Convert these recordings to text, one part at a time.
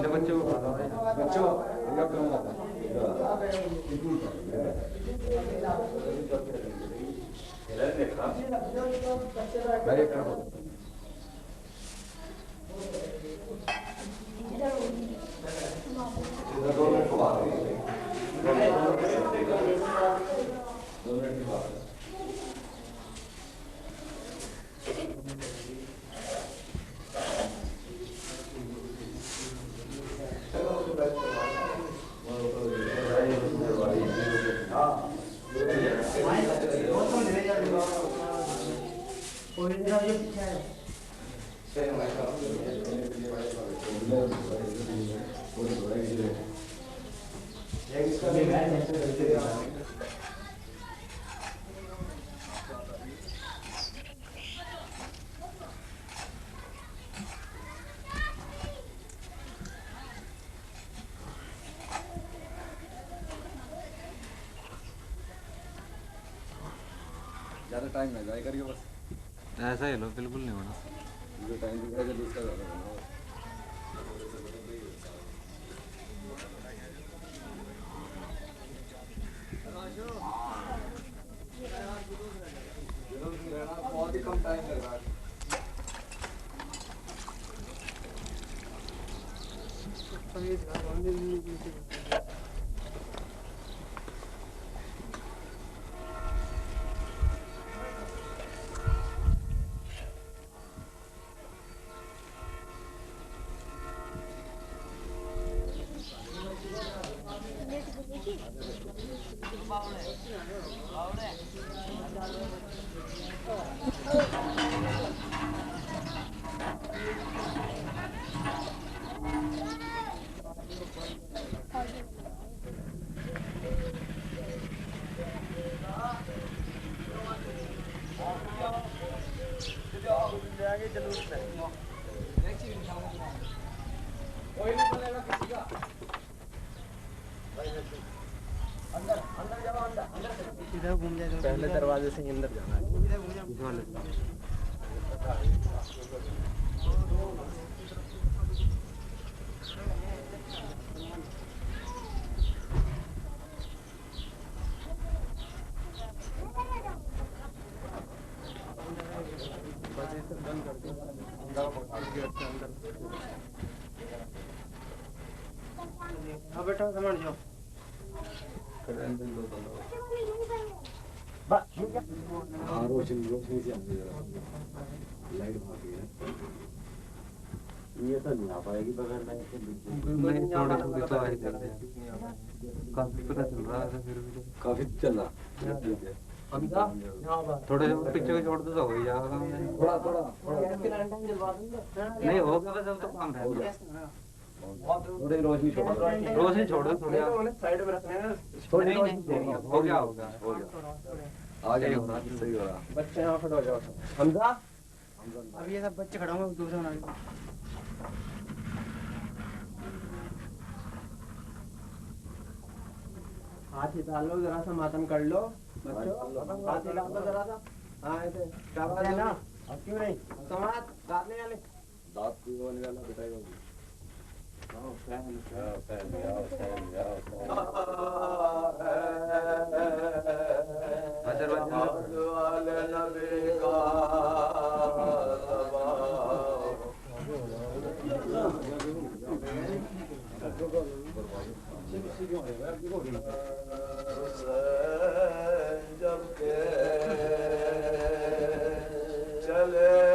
बच्चों बच्चों ज़्यादा टाइम ना जाए करिए बस ऐसा ही लो बिल्कुल नहीं होना जो टाइम दिख रहा है दूसरा ज़्यादा होना बहुत ही कम टाइम लग रहा है इधर घूम जाए पहले दरवाजे से अंदर जाना है हाँ बेटा समझ जाओ रोशनी रोशनी से लाइट भागी है ये तो नहीं आ पाएगी बगैर लाइट के नहीं थोड़ी थोड़ी तो आई जाती है काफी पता चल रहा है फिर भी काफी चल रहा थोड़े पीछे को छोड़ दो तो हो ही जाएगा थोड़ा थोड़ा नहीं होगा बस अब तो काम रह गया थोड़ी रोशनी छोड़ दो थोड़ी साइड में रखने हैं थोड़ी रोशनी हो गया आ गया सही हो रहा बच्चे यहाँ खड़े हो जाओ हमजा अब ये सब बच्चे खड़े होंगे दूसरा बना हाथ डाल लो जरा सा मातम कर लो बच्चों हाथ डाल लो जरा सा हाँ ऐसे शाबाश है ना अब क्यों नहीं समाज दांत नहीं वाले दांत की वो निकालना बेटा जब के चले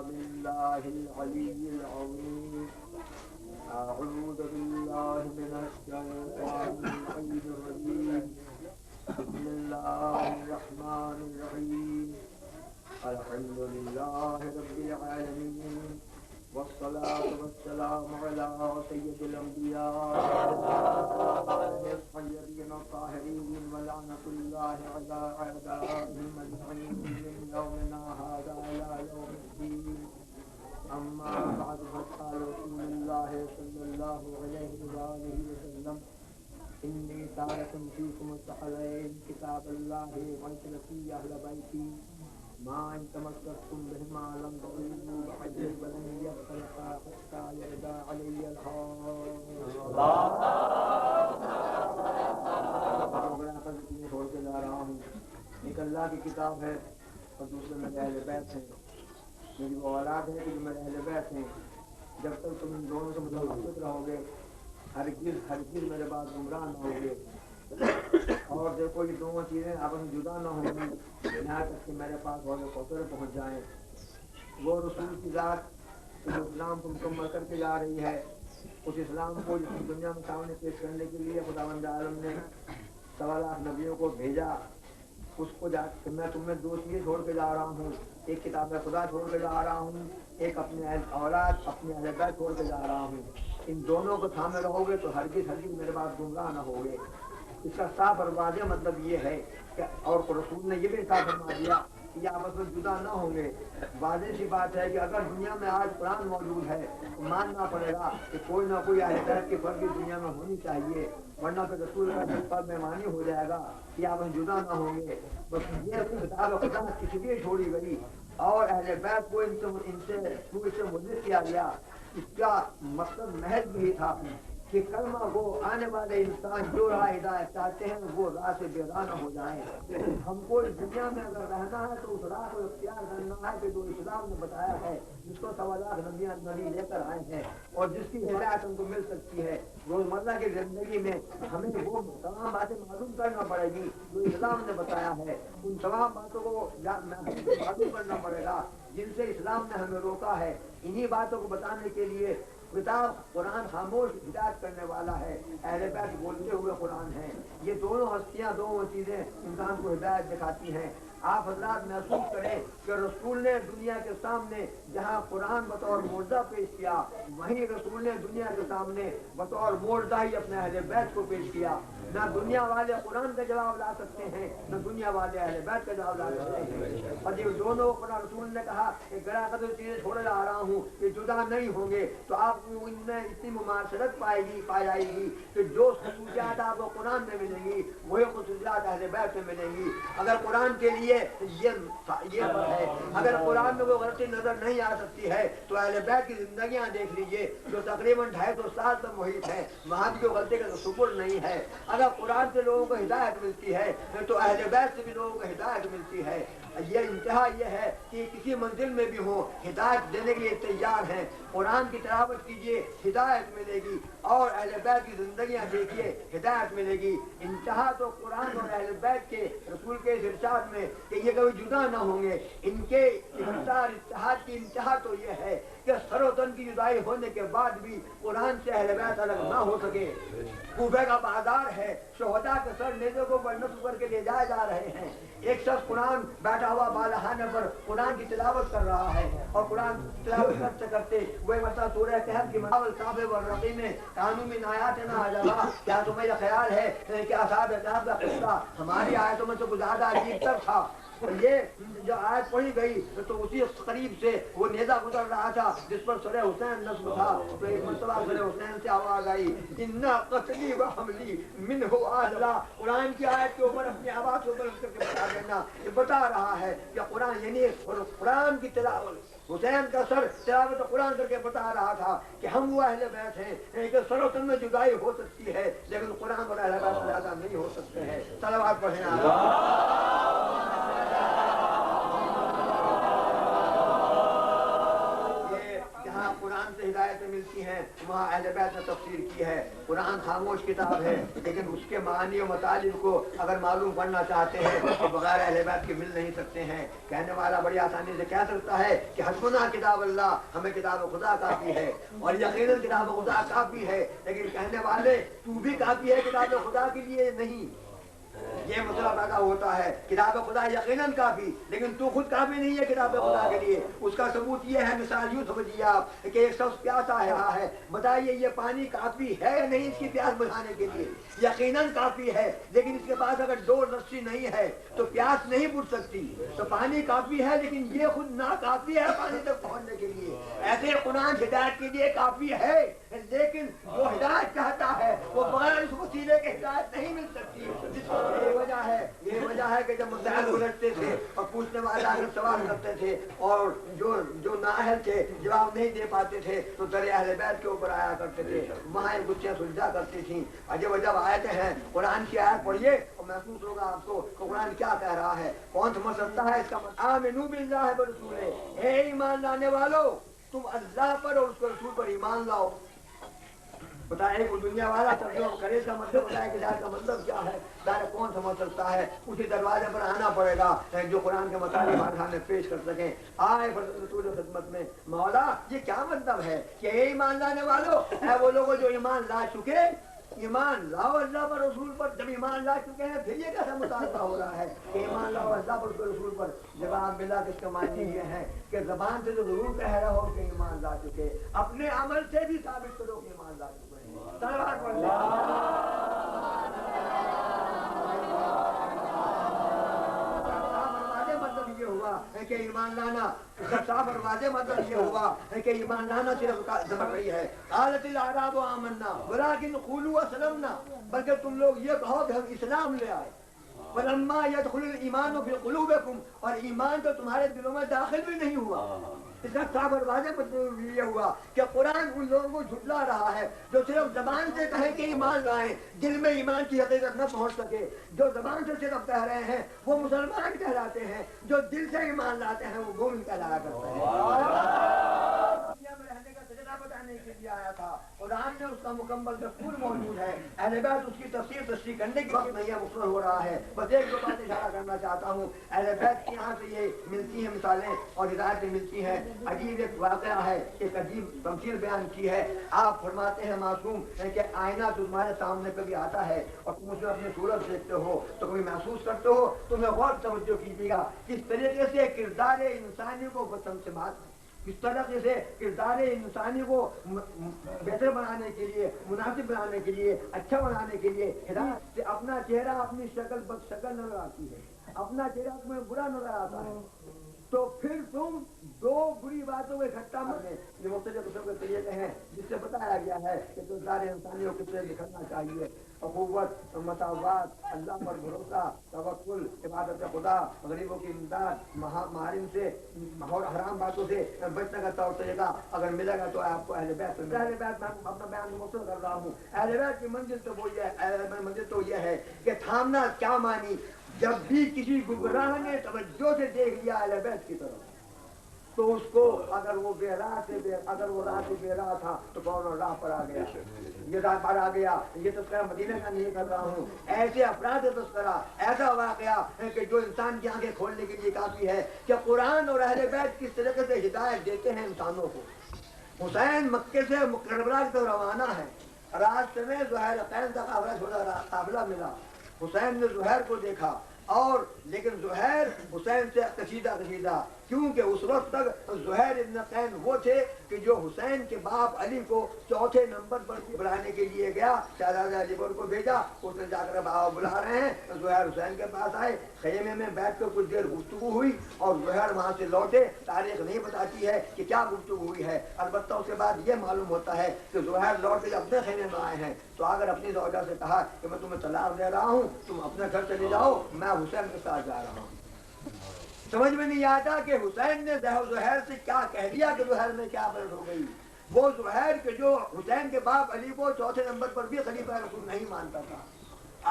بالله العلي العظيم. أعوذ بالله من الشيطان الرجيم. بسم الله الرحمن الرحيم. الحمد لله رب العالمين، والصلاة والسلام على سيد الأنبياء والطيبين الطاهرين، ولعنة الله على أعدائهم أجمعين من يومنا هذا إلى يوم الدين. أما بعد، فقال رسول الله صلى الله عليه وآله وسلم: إني تارك فيكم الثقلين كتاب الله وسنتي أهل بيتي، ما إن تمسكتم بهما لم تضلوا بعدي ولن يفترقا حتى يرضى علي الحوض. چھوڑ کے جا رہا ہوں، ایک اللہ کی کتاب ہے اور دوسرے میرے اہل بیت ہیں. میری وہ اولاد ہے کہ جو میرے اہل بیت ہیں. جب تک تم ان دونوں سے متوقف رہو گے، ہرگز میرے بعد گمراہ نہ ہوگے. اور دیکھو یہ دونوں چیزیں آپس میں جدا نہ ہوں گی یہاں تک کہ میرے پاس ہو کوثر پہنچ جائیں. وہ رسول کی ذات جو اسلام کو مکمل کر کے جا رہی ہے، اس اسلام کو دنیا میں سامنے پیش کرنے کے لیے خداوند عالم نے 1.25 لاکھ نبیوں کو بھیجا. اس کو جا کہ میں تمہیں 2 چیزیں چھوڑ کے جا رہا ہوں. ایک کتاب خدا چھوڑ کے جا رہا ہوں، ایک اپنے اولاد اپنے اہل بیت چھوڑ کے جا رہا ہوں. ان دونوں کو تھامے رہو گے تو ہرگز میرے بعد گمراہ نہ ہوگے. اس کا صاف اور واضح مطلب یہ ہے کہ اور رسول نے یہ بھی صاف فرما دیا کہ یہ آپس میں جدا نہ ہوں گے. واضح سی بات ہے کہ اگر دنیا میں آج قرآن موجود ہے تو ماننا پڑے گا کہ کوئی نہ کوئی اہل بیت کی فرق دنیا میں ہونی چاہیے، ورنہ پھر رسول کا پر مہمانی ہو جائے گا کہ آپس میں جدا نہ ہوں گے. بس یہ کتاب خدا کسی لیے چھوڑی گئی اور اہل بیت کو ان سے مدد کیا گیا. اس کا مقصد محض یہی تھا کہ کلمہ کو آنے والے انسان جو راہ ہدایت چاہتے ہیں وہ راہ سے بے راہ نہ ہو جائیں. ہم کو اس دنیا میں اگر رہنا ہے تو اس راہ کو اختیار کرنا ہے کہ جو اسلام نے بتایا ہے، جس کو 1.25 لاکھ نبی لے کر آئے ہیں اور جس کی ہدایت ہم کو مل سکتی ہے. روزمرہ کی زندگی میں ہمیں وہ تمام باتیں معلوم کرنا پڑے گی جو اسلام نے بتایا ہے. ان تمام باتوں کو معلوم کرنا پڑے گا جن سے اسلام نے ہمیں روکا ہے. انہی باتوں کو بتانے کے لیے کتاب قرآن خاموش ہدایت کرنے والا ہے، اہل بیت بولتے ہوئے قرآن ہے. یہ دونوں ہستیاں، دونوں چیزیں انسان کو ہدایت دکھاتی ہیں. آپ حضرات محسوس کریں کہ رسول نے دنیا کے سامنے جہاں قرآن بطور معجزہ پیش کیا، وہیں رسول نے دنیا کے سامنے بطور معجزہ ہی اپنے اہل بیت کو پیش کیا. نہ دنیا والے قرآن کا جواب لا سکتے ہیں، نہ دنیا والے اہل بیت کا جواب لا سکتے ہیں. اور یہ دونوں قرآن رسول نے کہا کہ گرا قدر چیزیں چھوڑے جا رہا ہوں کہ جدا نہیں ہوں گے تو آپ ان میں اتنی مماثلت پائی جائے گی کہ جو خصوصیات آپ کو قرآن میں ملیں گی وہی خصوصیات اہل بیت میں ملیں گی. اگر قرآن کے لیے یہ ہے، اگر قرآن میں کوئی غلطی نظر نہیں آ سکتی ہے تو اہل بیت کی زندگیاں دیکھ لیجئے جو تقریباً 250 سال تک محیط ہے، وہاں بھی کوئی غلطی کا تصور نہیں ہے. اگر قرآن سے لوگوں کو ہدایت ملتی ہے تو اہل بیت سے بھی لوگوں کو ہدایت ملتی ہے. یہ انتہا یہ ہے کہ کسی منزل میں بھی ہو ہدایت دینے کے لیے تیار ہیں. قرآن کی تلاوت کیجیے، ہدایت ملے گی، اور اہل بیت کی زندگیاں دیکھیے، ہدایت ملے گی. انتہا تو قرآن اور اہل بیت کے رسول کے اس ارشاد میں کہ یہ کبھی جدا نہ ہوں گے. ان کے اتحاد کی انتہا تو یہ ہے کہ سر و تن کی جدائی ہونے کے بعد بھی قرآن سے اہل بیت الگ نہ ہو سکے. کوفہ کا بازار ہے، شہداء کے سر نیزے کو نصب کر کے لے جائے جا رہے ہیں. ایک شخص قرآن بیٹھا ہوا بالخانے پر قرآن کی تلاوت کر رہا ہے اور قرآن تلاوت کرتے کرتے وہ مسئلہ سورہ کہف کی ماول کعبے والرقیم میں قانون من آیاتنا عجبا، کیا تمہیں یہ خیال ہے کہ اصحاب کہف کا قصہ ہماری آیتوں میں سے کچھ زیادہ عجیب تر تھا؟ یہ جو آیت پڑھی گئی تو اسی قریب سے وہ نیزہ گزر رہا تھا جس پر سورہ حسین نصب تھا. تو ایک مرتبہ سورہ حسین سے آواز آئی، اِنَّا قَتْلِي وَحَمْلِي مِنْهُ آجْلَا. قرآن کی آیت کے اوپر اپنی آواز کو بلند کر کے بتا دینا. یہ بتا رہا ہے کہ قرآن یعنی قرآن کی تلاوت، حسین کا سر تلاوت قرآن کر کے بتا رہا تھا کہ ہم وہ اہل بیت ہیں کہ سر و تن میں جدائی ہو سکتی ہے لیکن قرآن اور اہل بیت زیادہ نہیں ہو سکتے ہیں. صلوات پڑھیں. قرآن سے ہدایتیں ملتی آتی ہیں وہاں اہل بیت نے تفسیر کی ہے. قرآن خاموش کتاب ہے لیکن اس کے معانی و مطالب کو اگر معلوم کرنا چاہتے ہیں تو بغیر اہل بیت کے مل نہیں سکتے ہیں. کہنے والا بڑی آسانی سے کہہ سکتا ہے کہ حسبنا کتاب اللہ، ہمیں کتاب خدا کافی ہے، اور یقیناً کتاب خدا کافی ہے، لیکن کہنے والے تو بھی کافی ہے کتاب خدا کے لیے نہیں. یہ مسئلہ پیدا ہوتا ہے. کتاب خدا یقیناً کافی لیکن تو خود کافی نہیں ہے کتاب خدا کے لیے. اس کا ثبوت یہ ہے، مثال یوں سمجھیے آپ کہ ایک شخص پیاسا ہے، بتائیے یہ پانی کافی ہے یا نہیں اس کی پیاس بجھانے کے لیے؟ یقیناً کافی ہے، لیکن اس کے پاس اگر 2 رسی نہیں ہے تو پیاس نہیں بجھ سکتی. تو پانی کافی ہے لیکن یہ خود ناکافی ہے پانی تک پہنچنے کے لیے. ایسے قرآن ہدایت کے لیے کافی ہے لیکن جو ہدایت چاہتا ہے وہ بغیر اس وسیلے کے ہدایت نہیں مل سکتی. یہ وجہ ہے کہ جب مسائل الجھتے تھے اور پوچھنے والے آگے سوال کرتے تھے اور جو نااہل تھے جواب نہیں دے پاتے تھے تو در اہل بیت کے اوپر آیا کرتے تھے، وہاں ایک گچھیاں سلجھا کرتی تھیں. جب آیتیں ہیں قرآن کی آیت پڑھیے اور محسوس ہوگا آپ کو کہ قرآن کیا کہہ رہا ہے. کون سمجھ سکتا ہے اس کا مطلب؟ آمنو باللہ ورسولہ، اے ایمان لانے والو تم اللہ پر اور اس کے رسول پر ایمان لاؤ. بتائے وہ دنیا والا ترجمہ کرے اس کا مطلب بتائے کہ کا مطلب کیا ہے. ظاہر کون سمجھ سکتا ہے؟ اسی دروازے پر آنا پڑے گا جو قرآن کے مطالب ہمیں پیش کر سکیں. آئے رسول خدمت میں، مولا یہ کیا مطلب ہے کہ اے ایمان لانے والو، اے وہ لوگ جو ایمان لا چکے ایمان لاؤ اللہ پر رسول پر. جب ایمان لا چکے ہیں پھر یہ کیسا مطالبہ ہو رہا ہے کہ ایمان لاؤ اللہ پر رسول پر؟ جواب ملا کہ اس کا معنی یہ ہے کہ زبان سے تو ضرور کہہ رہا ہو کہ ایمان لا چکے، اپنے عمل سے بھی ثابت کرو کہ ایمان لا چکے. مطلب یہ ہوا ہے کہ ایمان لانا صاف اور واضح مطلب یہ ہوا ہے کہ ایمان لانا صرف ضرور رہی ہے. قالت الاعراب آمنا ولکن قولوا اسلمنا، بلکہ تم لوگ یہ کہو کہ ہم اسلام لے آئے. ولما يدخل الايمان في قلوبكم، اور ایمان تو تمہارے دلوں میں داخل بھی نہیں ہوا. اس کا صاف اور واضح مطلب یہ ہوا کہ قرآن ان لوگوں کو جھٹلا رہا ہے جو صرف زبان سے کہیں کہ ایمان لائیں، دل میں ایمان کی حقیقت نہ پہنچ سکے. جو زبان سے صرف کہہ رہے ہیں وہ مسلمان کہلاتے ہیں، جو دل سے ایمان لاتے ہیں وہ مومن کہلایا کرتے ہیں. بتانے کے لیے آیا تھا قرآن میں اس کا مکمل دستور موجود ہے. اہل بیت اس کی تشریح کرنے کے وقت نہیں مختصر ہو رہا ہے. بس ایک دو باتیں اشارہ کرنا چاہتا ہوں. اہل بیت کی یہاں سے یہ ملتی ہیں مثالیں اور ہدایتیں ملتی ہیں. عجیب ایک واقعہ ہے، ایک عجیب تمثیل بیان کی ہے. آپ فرماتے ہیں معصوم کہ آئینہ تمہارے سامنے کبھی آتا ہے اور تم اس میں اپنی صورت دیکھتے ہو تو کبھی محسوس کرتے ہو. تمہیں غور توجہ کیجیے گا کس طریقے سے کردار انسانی کو بسمسمات، کس طرح سے کردار انسانی کو بہتر بنانے کے لیے، مناسب بنانے کے لیے، اچھا بنانے کے لیے ہدایت سے اپنا چہرہ اپنی شکل بد شکل نظر آتی ہے، اپنا چہرہ تمہیں برا نظر آتا ہے تو پھر تم 2 بری باتوں کو اکٹھا کریں. یہ مختلف قسم کے طریقے ہیں جس سے بتایا گیا ہے کہ کردار انسانی کو کس طرح دکھانا چاہیے. اخوت، مساوات، اللہ پر بھروسہ، توکل، عبادت خدا، غریبوں کی امداد، محارم سے اور حرام باتوں سے بچنے کا طور طریقہ اگر ملے گا تو آپ کو اہل بیت میں اپنا بیان مختصر کر رہا ہوں. اہل بیت کی منزل تو وہ یہ ہے کہ تھامنا کیا مانی. جب بھی کسی گمراہ نے توجہ سے دیکھ لیا اہل بیت کی طرف تو اس کو اگر وہ راہ سے بے راہ تھا تو فوراً راہ پر آ گیا. یہ راہ پر آ گیا. یہ تذکرہ مدینہ کا نہیں کر رہا ہوں. ایسے افراد تذکرہ، ایسا واقعہ ہے کہ جو انسان کی آنکھیں کھولنے کے لیے کافی ہے کہ قرآن اور اہل بیت کس طریقے سے ہدایت دیتے ہیں انسانوں کو. حسین مکے سے کربلا کی طرف روانہ ہے. راستے میں زہیر قین کا قافلہ ملا. حسین نے زہیر کو دیکھا اور لیکن زہیر حسین سے کشیدہ کیونکہ اس وقت تک زہیر ابن قین وہ تھے کہ جو حسین کے باپ علی کو 4تھے نمبر پر بلانے کے لیے گیا. شہزادہ علی کو بھیجا، اس نے جا کر بابا بلا رہے ہیں. زہیر حسین کے پاس آئے، خیمے میں بیٹھ کر کچھ دیر گفتگو ہوئی اور زہیر وہاں سے لوٹے. تاریخ نہیں بتاتی ہے کہ کیا گفتگو ہوئی ہے، البتہ اس کے بعد یہ معلوم ہوتا ہے کہ زہیر لوٹ کے اپنے خیمے میں آئے ہیں. تو اگر اپنی زوجہ سے کہا کہ میں تمہیں طلاق دے رہا ہوں، تم اپنے گھر چلے جاؤ، میں حسین کے ساتھ جا رہا ہوں. سمجھ میں نہیں آتا کہ حسین نے زہیر سے کیا کہہ دیا کہ زہیر میں کیا پلٹ ہو گئی. وہ زہیر کے جو حسین کے باپ علی کو 4تھے نمبر پر بھی خلیفہ رسول نہیں مانتا تھا،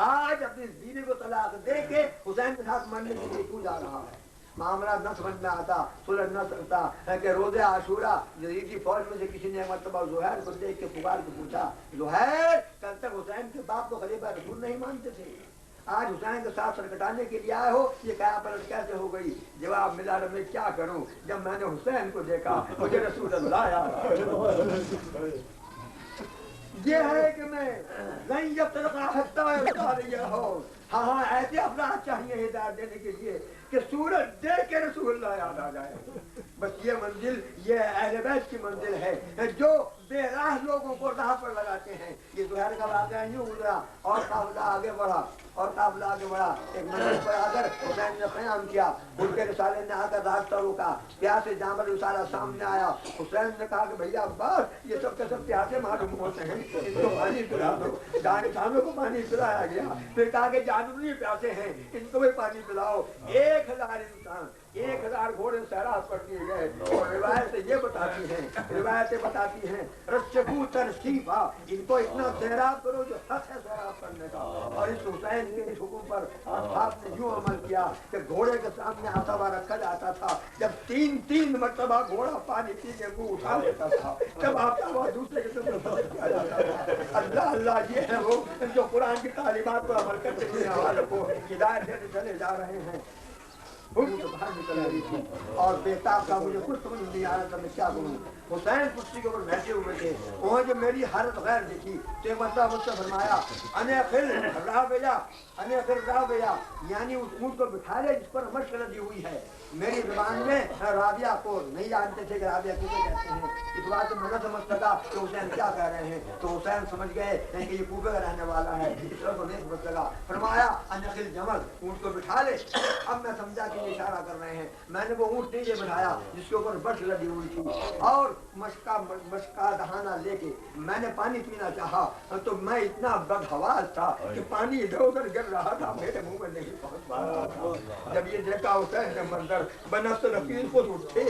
آج اپنی بیوی کو طلاق دے کے حسین کے ساتھ مرنے کے لیے کیوں جا رہا ہے. معاملہ نہ سمجھ میں آتا، سلجھ نہ سکتا ہے کہ روزے عاشورہ یزید کی فوج میں سے کسی نے مرتبہ زہیر کو دیکھ کے پکار کے پوچھا، زہیر کل تک حسین کے باپ کو خلیفہ رسول نہیں مانتے تھے، آج حسین کے ساتھ سر کٹانے کے لیے آئے ہو، یہ قیا پلٹ کیسے ہو گئی؟ جواب ملا میں کیا کروں، جب میں نے حسین کو دیکھا مجھے رسول اللہ یاد یہ ہے کہ میں نہیں جب ہو ہاں ہاں ایسے افراد چاہیے ہدایت دینے کے لیے کہ سورج دیکھ کے رسول اللہ یاد آ جائے. بس یہ منزل یہ اہل بیت کی منزل ہے جو بے راہ لوگوں کو راہ پر لگاتے ہیں. یہ زہیر کا واقعہ یوں گزرا اور قافلہ آگے بڑھا ایک منزل پر آ کر حسین نے قیام کیا. ان کے رسالے نے آ کر راستہ روکا، پیاسے جانور رسالہ سامنے آیا. حسین نے کہا کہ بھیا عباس یہ سب کے سب پیاسے معلوم ہوتے ہیں، ان کو پانی پلا دو. جانوروں کو پانی پلایا گیا، پھر کہا کہ جانور نہیں پیاسے ہیں ان کو بھی پانی پلاؤ. 1000 انسان 1000 گھوڑے سیراب کر دیے گئے. اور روایتیں یہ بتاتی ہیں رشکو ترشیفا، ان کو اتنا سیراب کرو جو حق ہے سیراب کرنے کا. اور اس حسین کے اس حکم پر آپ نے یوں عمل کیا کہ گھوڑے کے سامنے آتابا رکھا جاتا تھا. جب 3 مرتبہ گھوڑا پانی پی کے منہ اٹھا لیتا تھا، جب آتابا دوسرے کے سامنے کیا جاتا تھا. اللہ اللہ یہ ہے وہ جو قرآن کی تعلیمات پر عمل کرتے دنیا والوں کو ہدایت دیتے چلے جا رہے ہیں. باہر نکل رہی تھی اور بےتاب کا مجھے کچھ سمجھ نہیں آ رہا تھا میں کیا کروں. حسین کرسی کے اوپر بیٹھے ہوئے تھے. وہاں جب میری حالت غیر دیکھی تو ایک مرتبہ مجھ سے فرمایا انخر رابعہ، یعنی اس اونٹ کو بٹھا لے جس پر مشق لگی ہوئی ہے. میری زبان میں رابعہ کو نہیں جانتے تھے کہ رابعہ کسے کہتے ہیں. اس بات میں نہ سمجھ سکا کہ حسین کیا کہہ رہے ہیں. تو حسین سمجھ گئے کہ یہ کوفے کا رہنے والا ہے، اس طرح کو نہیں سمجھ سکا. فرمایا انخل جمل، اونٹ کو بٹھا لے. اب میں سمجھا کہ یہ اشارہ کر رہے ہیں. میں نے وہ اونٹ نیچے بٹھایا جس کے اوپر برف لگی ہوئی تھی اور مشکا دہانا لے کے میں نے پانی پینا چاہا تو میں اتنا بدحواس تھا کہ پانی ادھر ادھر گر رہا تھا، میرے منہ میں نہیں پہنچ پا رہا تھا. جب یہ دیکھا حسین نے منظر بنفس رفیق خود اٹھے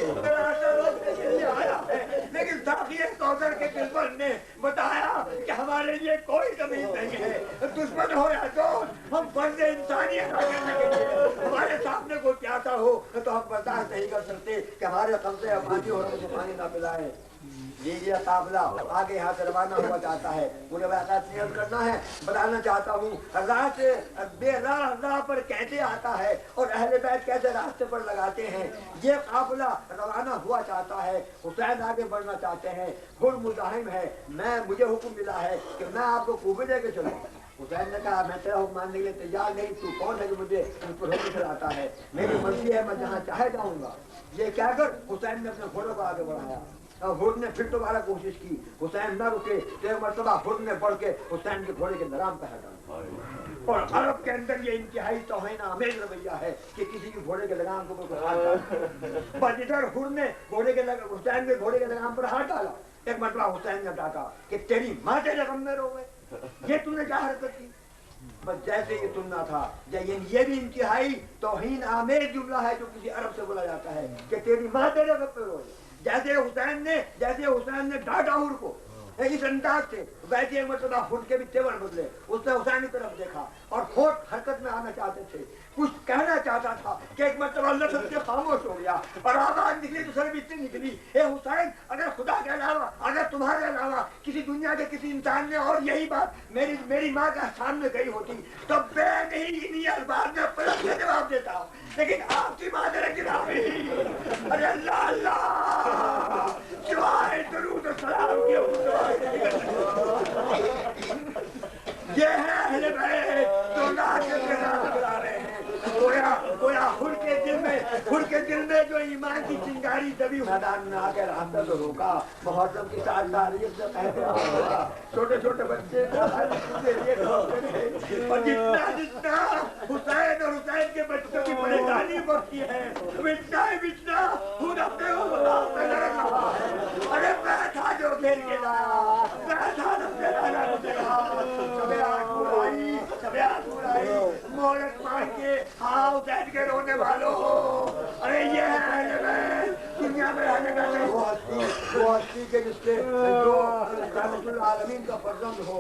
لیکن ساقی کوثر کے دلبر نے بتایا کہ ہمارے لیے کوئی کمی نہیں ہے، دشمن ہو یا دوست، ہم فرض انسانیت ادا کرنے کے لیے ہمارے سامنے کوئی پیاسا ہو تو ہم برداشت نہیں کر سکتے کہ ہمارے قبضے پانی ہو رہے پانی نہ پلائے. یہ قافلہ آگے یہاں سے روانہ ہوا چاہتا ہے. مجھے واقعات نیت کرنا ہے، بتانا چاہتا ہوں راہ بے راہ پر کیسے آتا ہے اور اہل بیت کیسے راستے پر لگاتے ہیں. یہ قافلہ روانہ ہوا چاہتا ہے، حسین آگے بڑھنا چاہتے ہیں، حر مزاحم ہے. مجھے حکم ملا ہے کہ میں آپ کو کوفے لے کے چلوں. حسین نے کہا میں تیرا حکم ماننے کے لیے تیار نہیں، تو کون ہے جو مجھے اس پر حکم چلاتا ہے؟ میری مرضی ہے، میں جہاں چاہے جاؤں گا. یہ کہہ کر حسین نے اپنے گھوڑے کو آگے بڑھایا. حر نے پھر دوبارہ کوشش کی، حسین نہ رکے. ایک مرتبہ حر نے بڑھ کے حسین کے گھوڑے کے لگام پہ ہٹا. اور عرب کے اندر یہ انتہائی توہین آمیز رویہ ہے کہ کسی کے گھوڑے کے لگام کو کوئی ہاتھ ڈالا. بس ادھر حر نے حسین کے گھوڑے کے لگام پر ہاتھ ڈالا. ایک مرتبہ حسین نے ڈاکا کہ تیری ماں تیرے غم میں رو گئے، یہ تم نے کیا حرکت کی. بس جیسے یہ سننا تھا، یہ بھی انتہائی توہین آمیز جملہ ہے جو کسی عرب سے بولا جاتا ہے کہ تیری ماں تیرے غم میں روئے. جیسے حسین نے ڈانٹا حر کو اس انداز سے، ویسے ایک مرتبہ حر کے بھی تیور بدلے. اس نے حسین کی طرف دیکھا اور کھوٹ حرکت میں آنا چاہتے تھے، کچھ کہنا چاہتا تھا کہ ایک مرتبہ لفظ سے خاموش ہو گیا اور آواز نکلی تو سر بھی اتنی نکلی، اے حسین اگر خدا کے علاوہ، اگر تمہارے علاوہ کسی دنیا کے کسی انسان نے اور یہی بات میری ماں کا سامنے کہی ہوتی تو بے نہیں الفاظ میں پلٹ کے جواب دیتا ہوں، لیکن آپ کی ماں میرے گرامی. ارے اللہ اللہ سوائے درود و سلام کے یہ ہے اہل بیت جو ناز کے نام بلا رہے ہیں. گویا حر کے دل میں جو ایمان کی چنگاری دبی میدان میں آ کے راستہ تو روکا. محرم کی سال تاریخ سے کہتے ہیں چھوٹے چھوٹے بچے اور جتنا حسین اور حسین کے بچوں کی پریشانی بڑھتی ہے اتنا خود اپنے کو بتا میں لڑ رہا ہے. ارے میں تھا جو گھیر کے لایا، میں تھا اپنے لانا مجھے مہلت مار کے حسین کے رونے والوں. ارے یہ ہے دنیا मदीना में रहने वाले वो हस्ती के जिससे जो रहमतुल आलमीन का फर्जंद हो,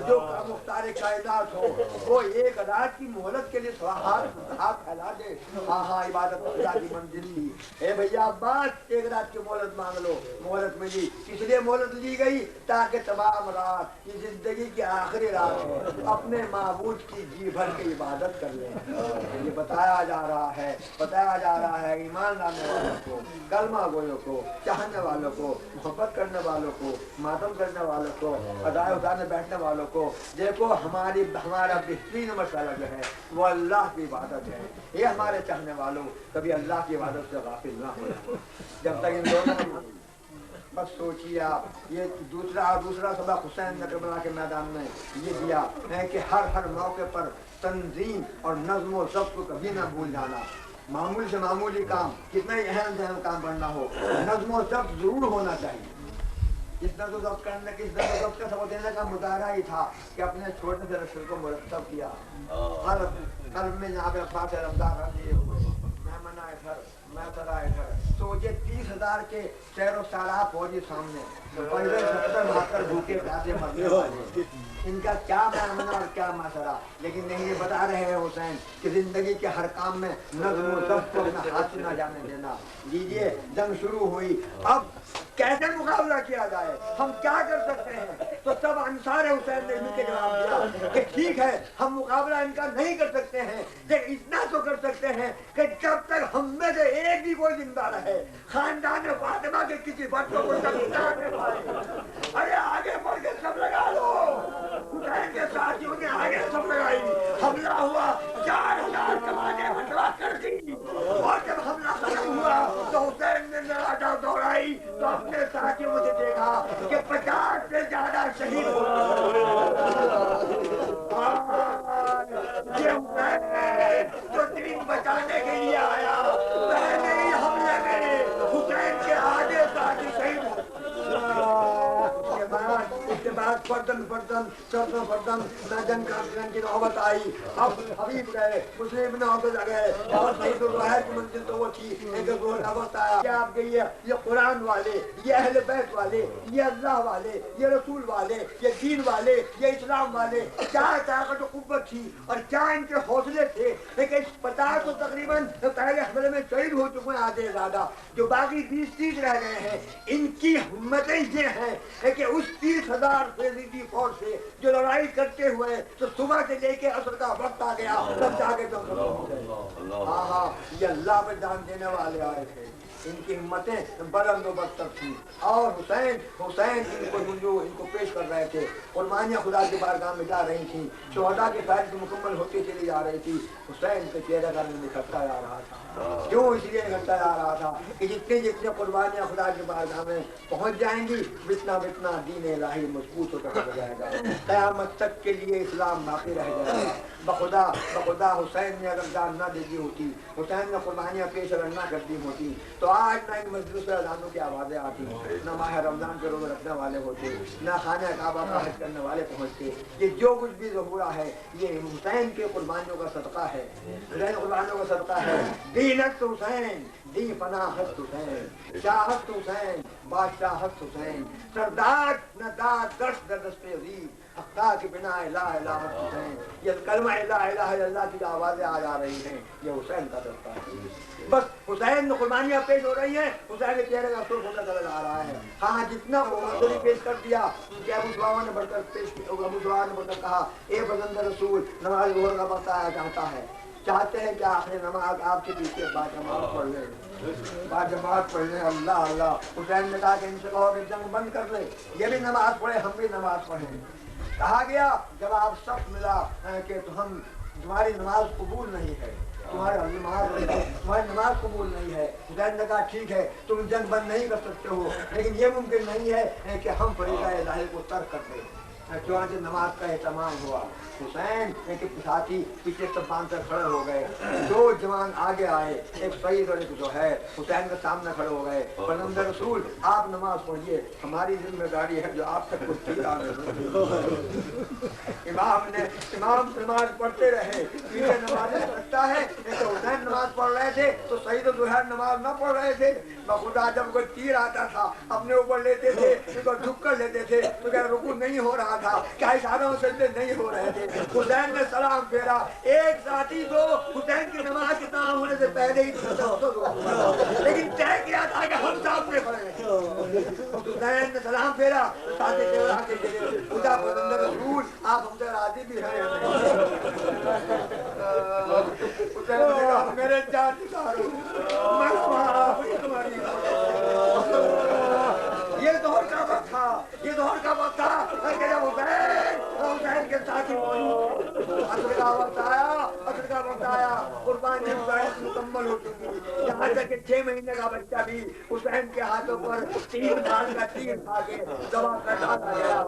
जो मुख्तार कायनात हो, वो एक रात की मोहलत के लिए हाथ फैला दे। हाँ हाँ, इबादत खुदा की मंजिल ली। ए भैया अब्बास, एक रात की मोहलत मांग लो, मोहलत मिली। इसलिए मोहलत ली गई ताकि तमाम रात की जिंदगी की आखिरी रात है, अपने माबूद की जी भर के इबादत कर ले। ये बताया जा रहा है, बताया जा रहा है ईमान लाने वालों को, कलमा गोयों को, चाहने वालों को, मोहब्बत करने वालों को, मातम करने वालों को, अदाए उतारने बैठने वालों को, देखो हमारा बेहतरीन मसला जो है वो अल्लाह की इबादत है। ये हमारे चाहने वालों कभी अल्लाह की इबादत से गाफिल ना हो। जब तक इन दोनों ने बस सोचिए आप, ये दूसरा सबक हुसैन ने करबला के मैदान में ये दिया है कि हर मौके पर तंजीम और नज़्म व ज़ब्त को कभी ना भूल जाना। मामूली से मामूली काम, कितना ही अहम काम बनना हो, नज़्म व ज़ब्त जरूर होना चाहिए। इस नज़्म व ज़ब्त करने के, इस नज़्म व ज़ब्त का सबक देने का मुदारा ही था कि अपने छोटे से रसूल को मुरतब किया। कल में यहाँ पे अब्बास रमदार मैं मनाए घर, मैं सदाए घर, सोचे 30,000 के शहरों सारा फौजी सामने, पहले 70-72 भूखे प्यासे मरने वाले, इनका क्या मामला और क्या मसला। लेकिन नहीं, ये बता रहे हैं हुसैन कि जिंदगी के हर काम में नज़्म व ज़ब्त को अपना हाथ से न जाने देना। लीजिए, जंग शुरू हुई, अब कैसे मुकाबला किया जाए, हम क्या कर सकते हैं? तो सब अंसार हुसैन ने मिलकर जवाब दिया कि ठीक है, हम मुकाबला इनका नहीं कर सकते हैं, लेकिन इतना तो कर सकते हैं कि जब तक हम में से एक भी कोई जिंदा रहे, खानदान फातिमा के किसी बच्चों को अरे आगे बढ़ के सब लगा लो। हुसैन के साथियों ने आगे सब लगाई, हमला हुआ, 4,000 कमाने हटवा कर दी। और जब हमला खत्म हुआ तो हुसैन ने लड़ाई दौड़ाई तो अपने साथियों से देखा कि 50 से ज्यादा शहीद हो गए। जो दीन बचाने के लिए आया, पहले ही हमले में हुसैन के आधे साथी शहीद हो। उसके बाद फर्दन मैदान की नौबत आई। अब हबीब गए, मुस्लिम नौबत गए, और की मंजिल तो वो थी, नौबत आया। क्या आप गई है, ये कुरान वाले, ये अहले बैत वाले, ये अल्लाह वाले, ये रसूल वाले, ये दीन वाले, ये इस्लाम वाले, क्या ताकत और कुव्वत थी और क्या इनके हौसले थे। लेकिन 50 तो तकरीबन पहले हमले में शहीद हो चुके हैं, आधे ज्यादा, जो बाकी 20-30 रह गए हैं। इनकी हिम्मतें ये हैं कि उस 30,000 फौजी फौज से जो लड़ाई करते हुए तो सुबह से लेके असर का वक्त आ गया, तब जाके तो हाँ, ये अल्लाह पे जान देने वाले आए थे। इनकी हिम्मतें बुलंद व बरतर थी। और हुसैन इनको पेश कर रहे थे। कुर्बानियाँ खुदा की बारगाह में जा रही थी, शुहदा की फैज़ मुकम्मल होती चली जा रही थी। हुसैन के चेहरे का रंग निखरता जा रहा था। क्यों? इसलिए निखरता जा रहा था कि जितने कुर्बानियाँ खुदा की बारगाह में पहुँच जाएंगी, बितना दीन इलाही मजबूत होकर रह जाएगा। क़यामत तक के लिए इस्लाम बाकी रह जाएगा। बखुदा हुसैन ने अगर जान ना दे दी होती, हुसैन ने कुर्बानियाँ पेश अगर ना कर दी होती, तो आज ना इन मस्जिदों से अज़ानों की आवाज़ें आती, ना माह रमज़ान के रोज़े रखने वाले होते, ना खाने काबा का हज करने वाले पहुँचते। ये जो कुछ भी हुआ है, ये हुसैन के कुर्बानियों का सदका है, हुसैन कुर्बानियों का सदका है। दीनत हुसैन, दी पनाहत हुसैन, शाहत हुसैन, बादशाहत हुसैन, सरदार न दाद दस्ते अज़ीम, हक़्क़ा के बिना इला हुसैन। ये कलमा इला इल्लल्लाह की आवाज़ें आ जा रही हैं, ये हुसैन का दस्ता है। बस हुसैन में कुर्बानियाँ पेश हो रही हैं, हुसैन के चेहरे का सुर्ख होता चला जा रहा है। हाँ, जितना मंजूरी पेश कर दिया, कि अबू सुवामा ने बढ़कर कहा, ए बज़ंद रसूल, नमाज ज़ोहर का वक्त आया चाहता है, चाहते हैं कि आखिरी नमाज आपके पीछे बाजमात पढ़ लें। अल्लाह। हुसैन ने कहा कि इनसे कहो कि जंग बंद कर ले, ये भी नमाज पढ़े, हम भी नमाज पढ़ें। कहा गया, जवाब सख्त मिला कि तुम्हारी नमाज कबूल नहीं है, तुम्हारी नमाज कबूल नहीं है। हुसैन ने कहा ठीक है, तुम जंग बंद नहीं कर सकते हो, लेकिन ये मुमकिन नहीं है कि हम फरीज़ा इलाही को तर्क कर दें। चुनांचे नमाज का एहतमाम हुआ। हुसैन के साथी पीछे सब बांध कर खड़े हो गए। दो जवान आगे आए, एक सईद और एक जो है, हुसैन के सामने खड़े हो गए। बज़ंद रसूल, आप नमाज पढ़िए, हमारी जिम्मेदारी है जो आप तक कुछ इमाम नमाज पढ़ते रहे, पीछे नमाज रखता है, हुसैन नमाज पढ़ रहे थे तो सही तो दुल्हन नमाज न पढ़ रहे थे। बखुदा जब कोई तीर आता था अपने ऊपर लेते थे तो झुक कर लेते थे तो क्या रुकू नहीं हो रहा था, क्या इशारों से नहीं हो रहे थे। हुसैन ने सलाम फेरा, एक साथी को हुसैन की नमाज के नाम होने से पहले ही लेकिन तय किया था कि हम सामने खड़े। हुसैन ने सलाम फेरा, साथी के आगे गिरे, खुदा बंदर रसूल आप हमसे राजी भी हैं। हुसैन ने कहा मेरे जानकारों मैं तुम्हारी ये दौर का वक्त था, ये दौर का वक्त था जब हुसैन के साथी असर का वक्त आया, असर का वक्त आया, कुर्बानी मुकम्मल हो चुकी। यहाँ तक कि 6 महीने का बच्चा भी हुसैन के हाथों पर 3 साल का तीर खा के दबा कर डाला गया।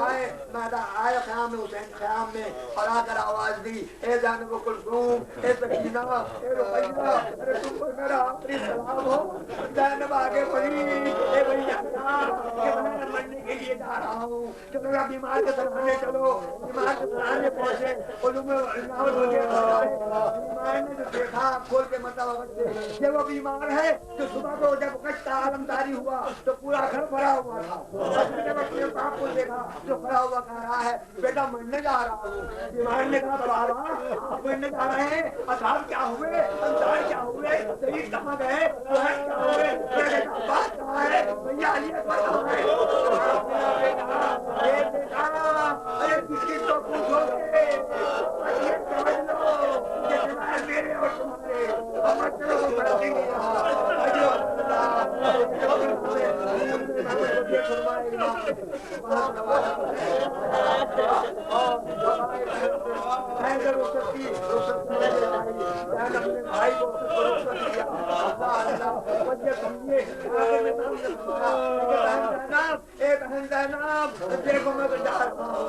आए मैदान आए ख़याम में, हुसैन ख़याम में और आकर आवाज दी, ए जानब कुलसूम, ए सकीना, ए रुकैया, अरे तुम पर मेरा आखिरी सलाम हो। ज़ैनब आगे बढ़ी, ए भैया कि मैं मरने के लिए जा रहा हूँ, चलो या बीमार के सराहने चलो। बीमार के सराहने पहुंचे, बीमार ने जो देखा खोल के मतलब ये वो बीमार है जो सुबह को जब कच्चा आलमदारी हुआ तो पूरा घर भरा हुआ था। जब अपने बाप को देखा जो भरा हुआ कह रहा है बेटा मरने जा रहा हूँ। बीमार ने कहा बाबा आप मरने जा रहे हैं, असाब क्या हुए, अंसार क्या हुए, शहीद कहाँ गए, क्या हुए, बात कहाँ है, भैया अली अकबर कहाँ है। अरे किसी तो पूछोगे समझ लो मेरे और तुम्हारे हम चलो वो बड़ा देंगे भाई को देखो मैं तो जा रहा हूँ,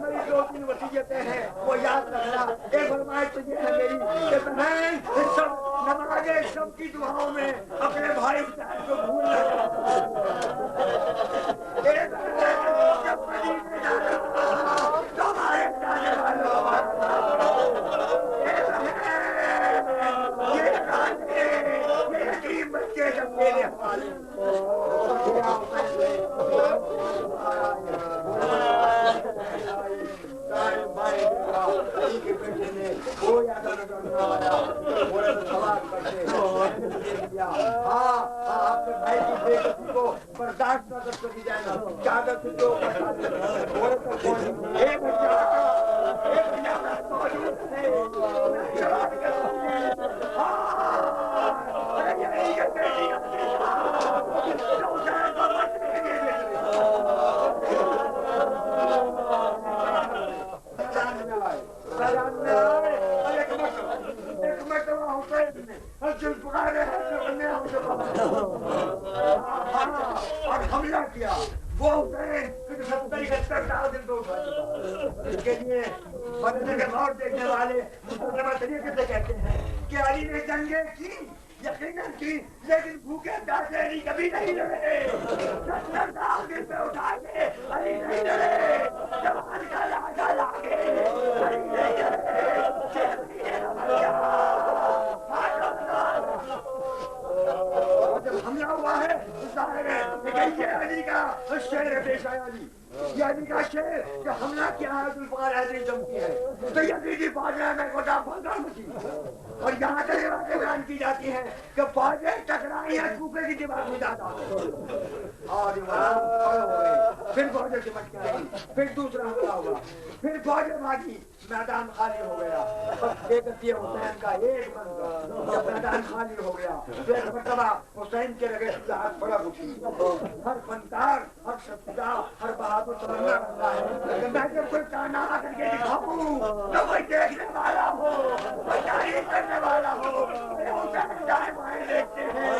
मेरी 2-3 वसीयतें हैं वो याद रखना। एक फरमाइश तो ये है मेरी कि बहन सब नमाज़े सब की दुआओं में अपने भाई को भूल बच्चे सब मेरे हवाले बर्दाश्त न कर सकी जाए चादर से जो और हमला किया वो हुसैन 70-71 दिन तो उठा चुका। इसके लिए बदले के गौर देखने वाले मुसलमान तरीके से कहते हैं कि अली ने जंगें की यकीनन की लेकिन भूखे प्यासे अली कभी नहीं लड़े। 70 दिन पे उठा के अली नहीं लड़े, जवान का लाजा लाके अली नहीं लड़े। जब हमला हुआ है अली का शेर पेश आया अली, ये अली का शेर जो हमला किया है जुल्फ़िकार हैदरी जमती है तो यजीदी फौजें में गोटा फंसा मची। और यहाँ तक ये बातें बयान की जाती हैं कि फौजें टकराई हैं कूफे की दीवार में जाता और फिर फौजें सिमट के आई, फिर दूसरा हमला हुआ, फिर फौजें भागी, मैदान खाली हो गया। एक हुसैन का एक बंदा जब मैदान खाली हो गया फिर मर्तबा हुसैन के लगे फड़क उठी। हर फनकार, हर शख्सिया, हर बहादुर तमन्ना करता है कि मैं जब कोई कारनामा करके दिखाऊं तो कोई देखने वाला हो, कोई तारीफ करने वाला हो। हुसैन दाएं बाएं देखते हैं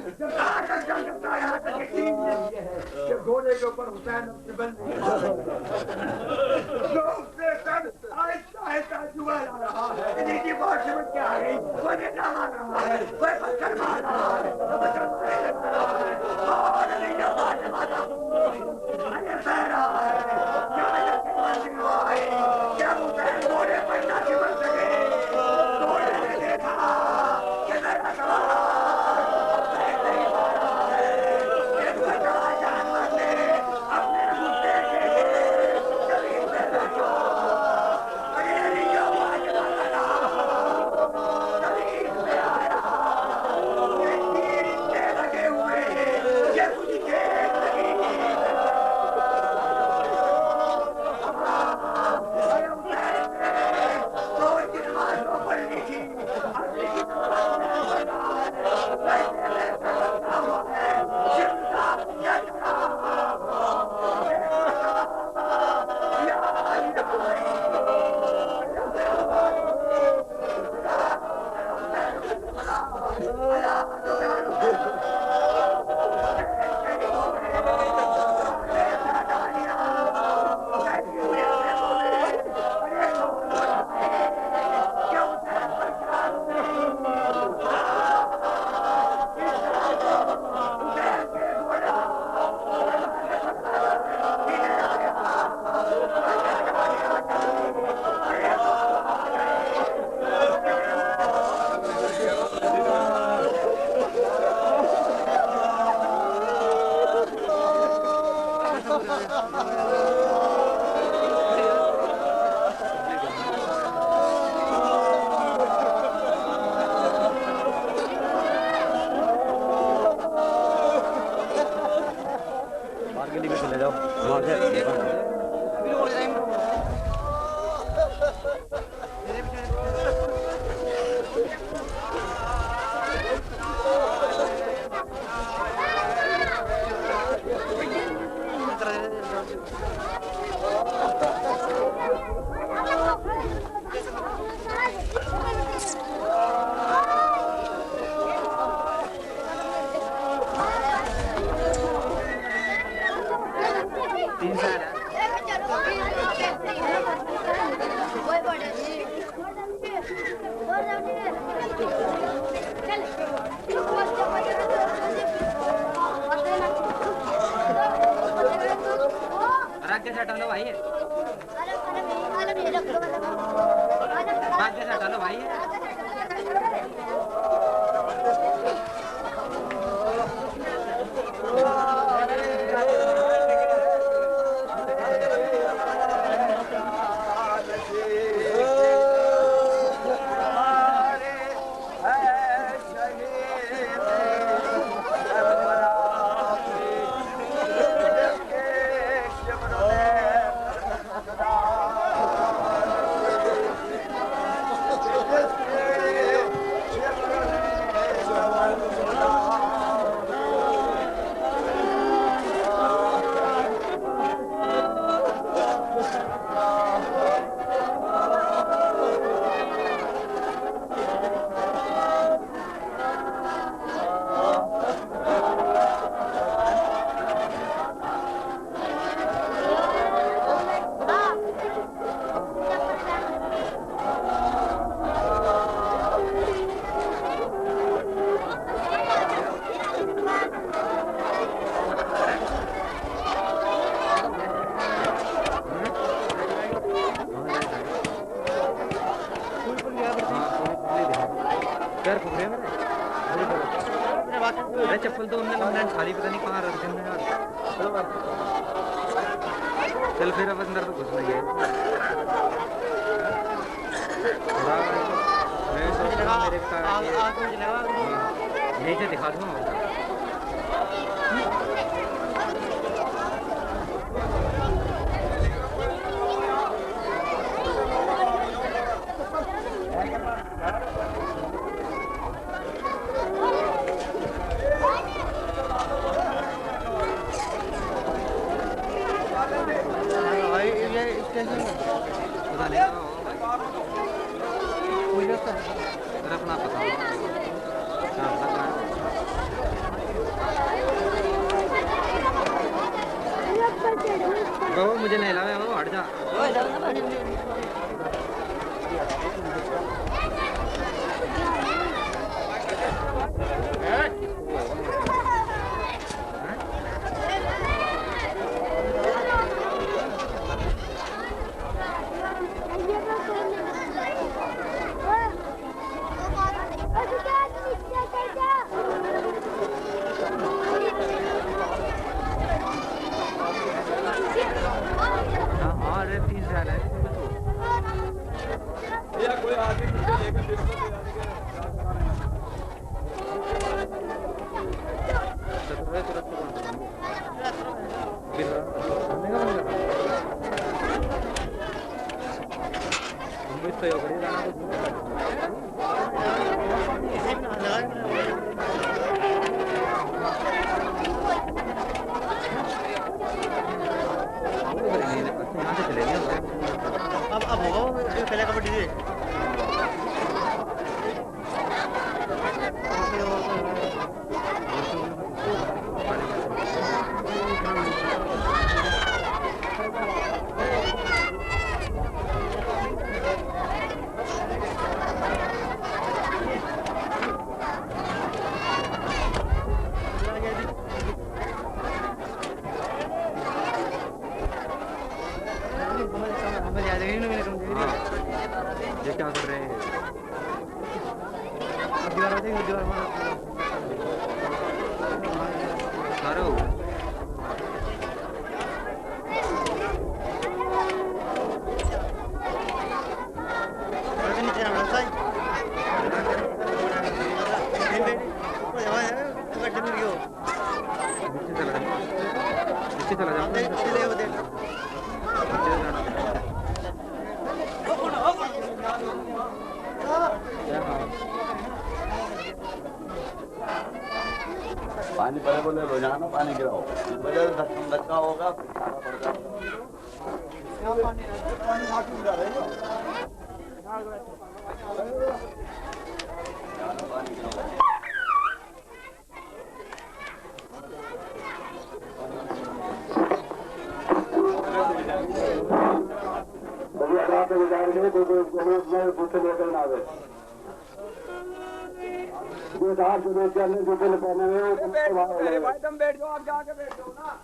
جب کہاں تک چل سکتا ہے یہاں تک یقین یہ ہے کہ گھوڑے کے اوپر حسین اپنے بندے آہستہ آہستہ چلا جا رہا ہے انہیں کی بات سمجھ کے آ گئی کوئی بیٹا مار رہا ہے کوئی پتھر مار رہا ہے پتھر مارے لگ رہا ہے اور نہیں جب بات مارا ارے بہ رہا ہے کیا یہ منزل وہ آئی کیا حسین گھوڑے پر نہ چمٹ سکے گھوڑے نے دیکھا کہ میرا سوار پہلے ہی مارا ہے ایک بچہ جانور نے اپنے غصے کے زمین پہ بیٹھا ارے نہیں جو بات مارا زمین پہ آیا یہ تیر اتنے لگے ہوئے ہیں یہ کچھ کھیل نہیں ارے حسین نے روز کی نماز کو پڑھنی تھی اپنی کی نماز میں پڑھا ہے ویسے ویسے لگتا ہوا ہے شمتا یا چپل تو انہوں نے خالی پتہ نہیں کہاں رکھ دیں چل پھر اب اندر تو گھس نہیں ہے میں سوچ رہا ہوں یہیں سے دکھا دوں اپنا پتا नीचे नहीं लावे वो हट जा ये क्या कर रहे हैं सारो चला जाओ पानी पहले बोले रोजाना पानी गिराओ, इस वजह से धक्का होगा, फिर खाना पड़ जाएगा। भाई तुम बैठ जाओ, आप जाके बैठ जाओ ना।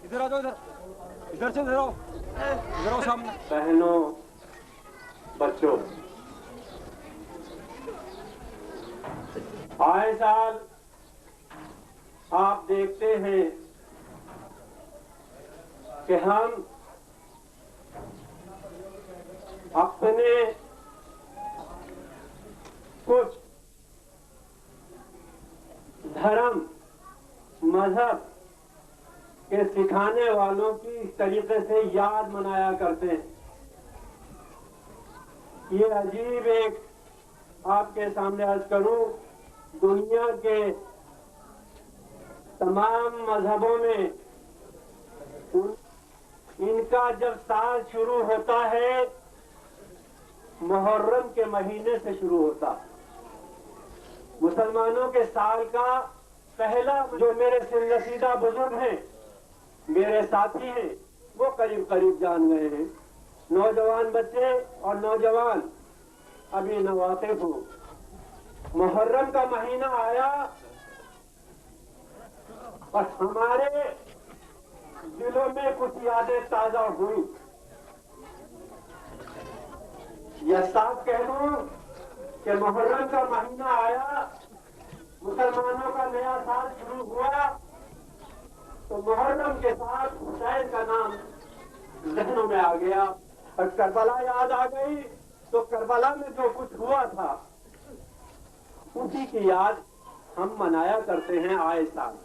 इधर आ जाओ, इधर से इधर आओ सामने। बहनों, बच्चों, आए साल आप देखते हैं कि हम अपने कुछ धर्म मजहब के सिखाने वालों की इस तरीके से याद मनाया करते हैं। ये अजीब एक आपके सामने अर्ज करूं, दुनिया के तमाम मजहबों में इनका जब साल शुरू होता है मुहर्रम के महीने से शुरू होता। मुसलमानों के साल का पहला जो मेरे सिलसिला बुजुर्ग हैं, मेरे साथी हैं, वो करीब करीब जान गए हैं। नौजवान बच्चे और नौजवान अभी नवाकिफ हो। मुहर्रम का महीना आया और हमारे दिलों में कुछ यादें ताजा हुई। यह साफ कह दूं कि मुहर्रम का महीना आया, मुसलमानों का नया साल शुरू हुआ, तो मुहर्रम के साथ हुसैन का नाम ज़हनों में आ गया और करबला याद आ गई। तो करबला में जो कुछ हुआ था उसी की याद हम मनाया करते हैं आए साल।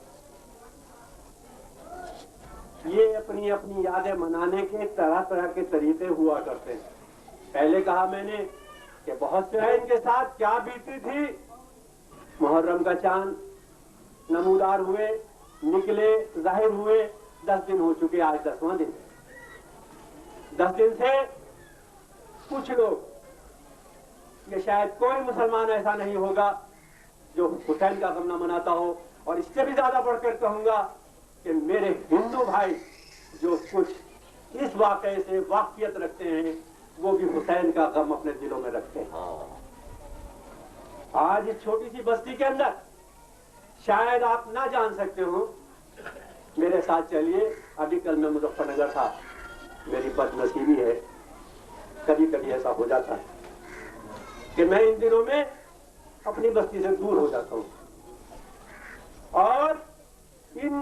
ये अपनी अपनी यादें मनाने के तरह तरह के तरीके हुआ करते हैं। पहले कहा मैंने कि बहुत से इनके साथ क्या बीती थी। मुहर्रम का चांद नमूदार हुए, निकले, जाहिर हुए, 10 दिन हो चुके, आज 10वां दिन। 10 दिन से कुछ लोग, ये शायद कोई मुसलमान ऐसा नहीं होगा जो हुसैन का गम न मनाता हो, और इससे भी ज्यादा बढ़कर कहूंगा कि मेरे हिंदू भाई जो कुछ इस वाकये से वाकियत रखते हैं, वो भी हुसैन का गम अपने दिलों में रखते हैं। आज इस छोटी सी बस्ती के अंदर शायद आप ना जान सकते हो, मेरे साथ चलिए। अभी कल मैं मुजफ्फरनगर था, मेरी बदनसीबी है, कभी कभी ऐसा हो जाता है कि मैं इन दिनों में अपनी बस्ती से दूर हो जाता हूं, और इन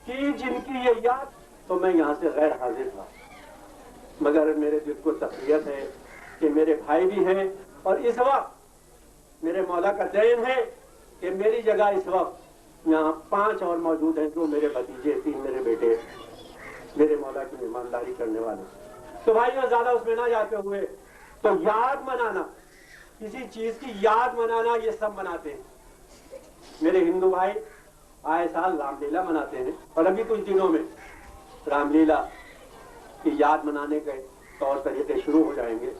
की जिनकी ये याद, तो मैं यहां से गैर हाजिर था, मगर मेरे दिल को तसलियत है कि मेरे भाई भी हैं, और इस वक्त मेरे मौला का देन है कि मेरी जगह इस वक्त यहाँ 5 और मौजूद हैं, जो मेरे भतीजे, 3 मेरे बेटे, मेरे मौला की ईमानदारी करने वाले। तो भाइयों, ज्यादा उसमें ना जाते हुए, तो याद मनाना, किसी चीज की याद मनाना, ये सब मनाते हैं। मेरे हिंदू भाई आए साल रामलीला मनाते हैं, और अभी कुछ दिनों में रामलीला की याद मनाने के तौर तरीके शुरू हो जाएंगे।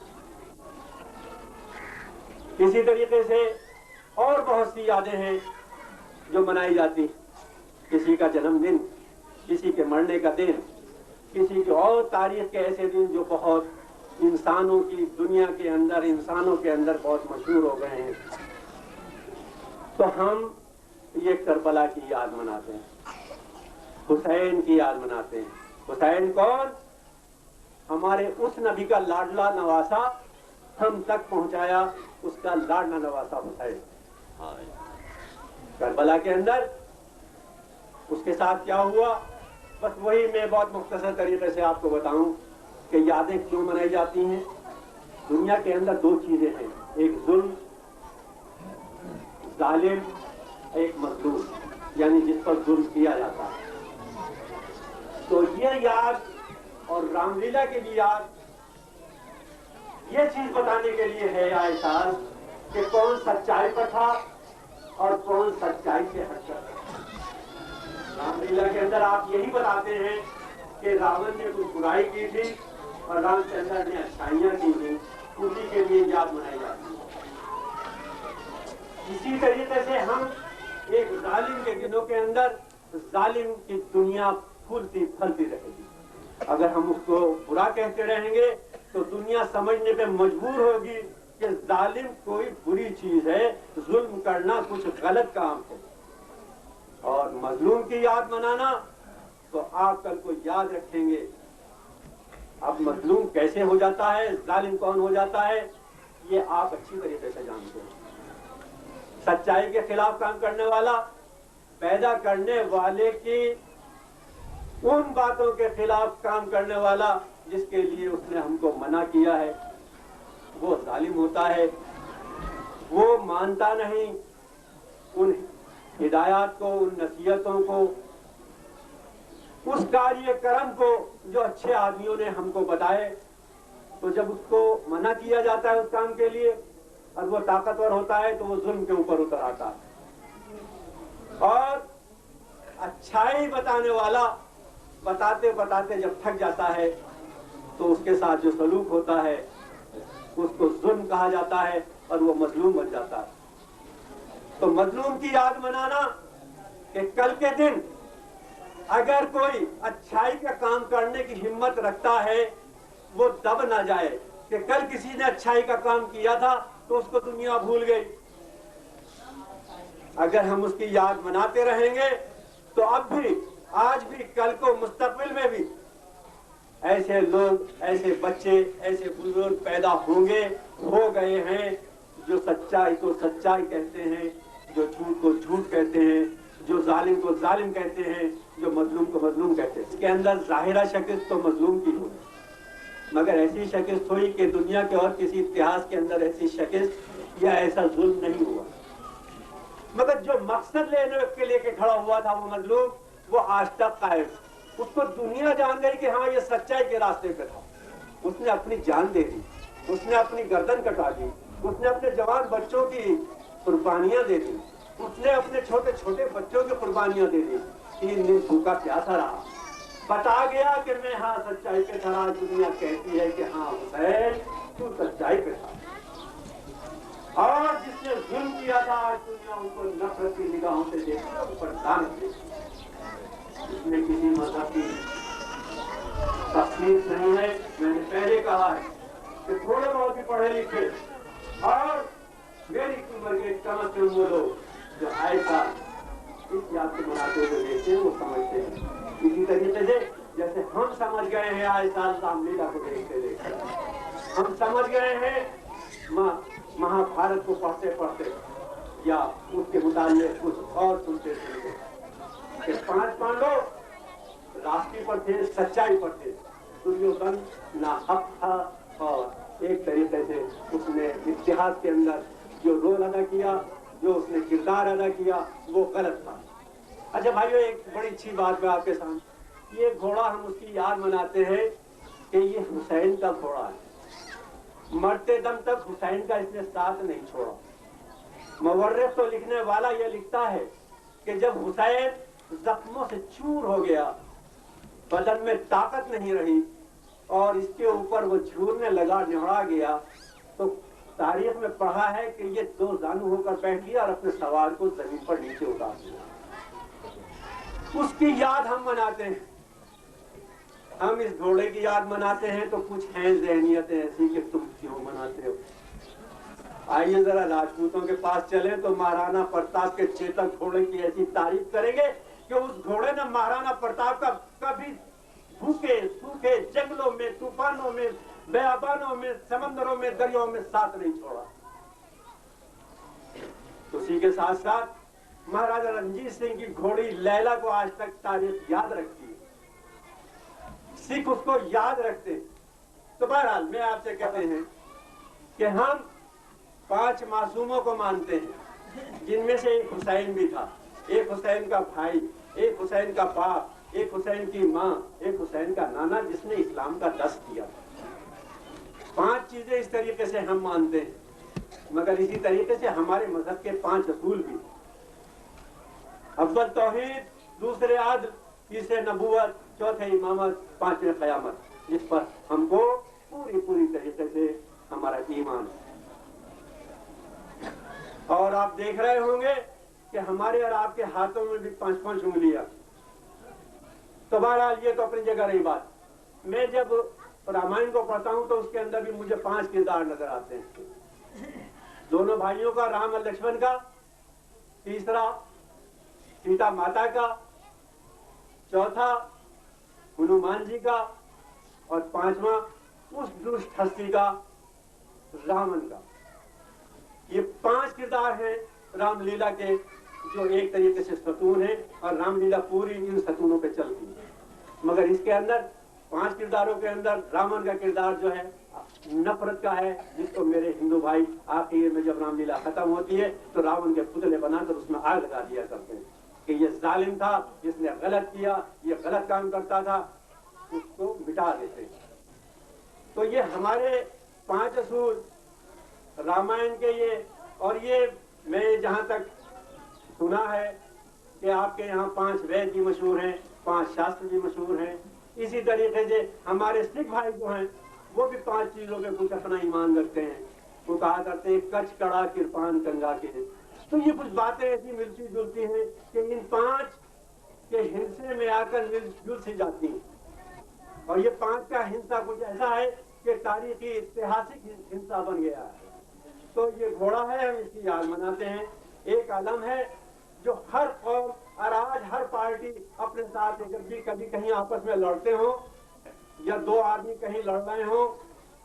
इसी तरीके से और बहुत सी यादें हैं जो मनाई जाती। किसी का जन्मदिन, किसी के मरने का दिन, किसी के और तारीख के ऐसे दिन जो बहुत इंसानों की दुनिया के अंदर, इंसानों के अंदर बहुत मशहूर हो गए हैं। तो हम ये करबला की याद मनाते हैं, हुसैन की याद मनाते हैं। हुसैन कौन? हमारे उस नबी का लाडला नवासा, हम तक पहुंचाया उसका लाडला नवासा हुसैन। करबला के अंदर उसके साथ क्या हुआ, बस वही मैं बहुत मुख्तसर तरीके से आपको बताऊं कि यादें क्यों मनाई जाती हैं। दुनिया के अंदर 2 चीजें हैं, एक जुल्म, जालिम, एक मजलूम, यानी जिस पर जुल्म किया जाता है। तो ये याद और रामलीला की भी याद ये चीज बताने के लिए है आए साल कि कौन सच्चाई पर था और कौन सच्चाई से हटकर था। रामलीला के अंदर आप यही बताते हैं कि रावण ने कुछ बुराई की थी और रामचंद्र ने अच्छाइयां की थी, उसी के लिए याद मनाई जाती है। इसी तरीके से हम एक जालिम के दिनों के अंदर, जालिम की दुनिया फूलती फलती रहेगी। अगर हम उसको बुरा कहते रहेंगे तो दुनिया समझने पे मजबूर होगी कि जालिम कोई बुरी चीज है, जुल्म करना कुछ गलत काम है। और मजलूम की याद मनाना, तो आप कल को याद रखेंगे अब मजलूम कैसे हो जाता है, जालिम कौन हो जाता है, ये आप अच्छी तरीके से जानते हैं। सच्चाई के खिलाफ काम करने वाला, पैदा करने वाले की उन बातों के खिलाफ काम करने वाला जिसके लिए उसने हमको मना किया है, वो जालिम होता है। वो मानता नहीं उन हिदायत को, उन नसीहतों को, उस कार्यक्रम को जो अच्छे आदमियों ने हमको बताए। तो जब उसको मना किया जाता है उस काम के लिए और वो ताकतवर होता है, तो वो जुल्म के ऊपर उतर आता है। और अच्छाई बताने वाला बताते बताते जब थक जाता है तो उसके साथ जो सलूक होता है उसको जुल्म कहा जाता है और वो मजलूम बन जाता है। तो मजलूम की याद मनाना कि कल के दिन अगर कोई अच्छाई का काम करने की हिम्मत रखता है वो दब ना जाए कि कल किसी ने अच्छाई का काम किया था तो उसको दुनिया भूल गई। अगर हम उसकी याद मनाते रहेंगे तो अब भी, आज भी, कल को, मुस्तकबिल में भी ऐसे लोग, ऐसे बच्चे, ऐसे बुजुर्ग पैदा होंगे, हो गए हैं, जो सच्चाई को सच्चाई कहते हैं, जो झूठ को झूठ कहते हैं, जो जालिम को जालिम कहते हैं, जो मजलूम को मजलूम कहते हैं। इसके अंदर जाहिरा शिकस्त तो मजलूम की हुई, मगर ऐसी शिकस्त हुई कि दुनिया के और किसी इतिहास के अंदर ऐसी शिकस्त या ऐसा जुल्म नहीं हुआ। मगर जो मकसद लेने के लेके खड़ा हुआ था वो मजलूम, वो आज तक कायम। उसको दुनिया जान गई कि हाँ ये सच्चाई के रास्ते पे था। उसने अपनी जान दे दी, उसने अपनी गर्दन कटा दी, उसने अपने जवान बच्चों की कुर्बानियां दे दी, उसने अपने छोटे छोटे बच्चों की कुर्बानियां दे दी। 3 दिन भूखा प्यासा रहा, बता गया कि मैं हाँ सच्चाई पे था। दुनिया कहती है कि हाँ हुसैन तू सच्चाई पे था। और जिसने जुल्म किया था आज दुनिया उनको नफरत की निगाहों से देखती है, ऊपर दान देती। इसमें किसी मजहब की तस्वीर नहीं है। मैंने पहले कहा है कि थोड़े बहुत भी पढ़े लिखे और मेरी उम्र के कम से कम वो लोग जो ऐसा इस याद को मनाते हुए देखते हैं वो समझते हैं। इसी तरीके से जैसे हम समझ गए हैं आज साल रामलीला को देखते देखते, हम समझ गए हैं महाभारत को पढ़ते पढ़ते या उसके मुताबिक कुछ और सुनते सुनते कि 5 पांडव राष्ट्रीय पर थे, सच्चाई पर थे। दुर्योधन नाहक था और एक तरीके से उसने इतिहास के अंदर जो रोल अदा किया, जो उसने किरदार अदा किया, वो गलत था। अच्छा भाइयों, एक बड़ी अच्छी बात मैं आपके सामने, ये घोड़ा हम उसकी याद मनाते हैं कि ये हुसैन का घोड़ा है। मरते दम तक हुसैन का इसने साथ नहीं छोड़ा। मुवर्रिख तो लिखने वाला ये लिखता है कि जब हुसैन जख्मों से चूर हो गया, बदन में ताकत नहीं रही और इसके ऊपर वो झूरने लगा, निहरा गया, तो तारीख में पढ़ा है कि ये 2 जानू होकर बैठ गया और अपने सवार को जमीन पर नीचे उतार दिया। उसकी याद हम मनाते हैं। हम इस घोड़े की याद मनाते हैं तो कुछ हैं ज़हनियतें ऐसी कि तुम क्यों मनाते हो। आइए जरा राजपूतों के पास चलें तो महाराणा प्रताप के चेतक घोड़े की ऐसी तारीफ करेंगे कि उस घोड़े ने महाराणा प्रताप का कभी भूखे सूखे जंगलों में, तूफानों में, बेअबानों में, समंदरों में, दरियाओं में साथ नहीं छोड़ा। उसी के साथ साथ महाराजा रणजीत सिंह की घोड़ी लैला को आज तक तारीख याद रखती है, सिख उसको याद रखते। तो बहरहाल मैं आपसे कहते हैं कि हम 5 मासूमों को मानते हैं, जिनमें से एक हुसैन भी था, एक हुसैन का भाई, एक हुसैन का बाप, एक हुसैन की माँ, एक हुसैन का नाना जिसने इस्लाम का दस्त दिया। 5 चीजें इस तरीके से हम मानते हैं। मगर इसी तरीके से हमारे मजहब के 5 असूल भी, अव्वल तौहीद, दूसरे आदल, तीसरे नबूवत, चौथे इमामत, 5वें क़यामत, जिस पर हमको पूरी तरीके से हमारा ईमान है। और आप देख रहे होंगे कि हमारे और आपके हाथों में भी 5-5 उंगलियां। तो बहरहाल ये तो अपनी जगह रही बात। मैं जब रामायण को पढ़ता हूं तो उसके अंदर भी मुझे 5 किरदार नजर आते हैं। दोनों भाइयों का, राम और लक्ष्मण का, तीसरा सीता माता का, चौथा हनुमान जी का और 5वां उस दुष्ट हस्ती का, रावण का। ये 5 किरदार हैं रामलीला के, जो एक तरीके से सतून है और रामलीला पूरी इन सतूनों पे चलती है। मगर इसके अंदर 5 किरदारों के अंदर रावण का किरदार जो है नफरत का है, जिसको मेरे हिंदू भाई आखिर में जब रामलीला खत्म होती है तो रावण के पुतले बनाकर उसमें आग लगा दिया करते हैं कि ये जालिम था, जिसने गलत किया, ये गलत काम करता था, उसको मिटा देते। तो ये हमारे 5 असूल रामायण के ये, और ये मैं जहाँ तक सुना है कि आपके यहाँ 5 वेद भी मशहूर हैं, 5 शास्त्र भी मशहूर हैं। इसी तरीके से हमारे सिख भाई जो हैं वो भी 5 चीजों पे कुछ अपना ईमान रखते हैं। वो कहा करते हैं कच कड़ा किरपान कंगा के, تو یہ کچھ باتیں ایسی ملتی جلتی ہیں کہ ان 5 کے ہندسے میں آ کر مل جل سی جاتی ہیں، اور یہ 5 کا ہندسہ کچھ ایسا ہے کہ تاریخی اتہاسک ہندسہ بن گیا ہے۔ تو یہ گھوڑا ہے، ہم اس کی یاد مناتے ہیں، ایک علم ہے جو ہر قوم اور آج ہر پارٹی اپنے ساتھ جب بھی کبھی کہیں آپس میں لڑتے ہوں یا 2 آدمی کہیں لڑ رہے ہوں،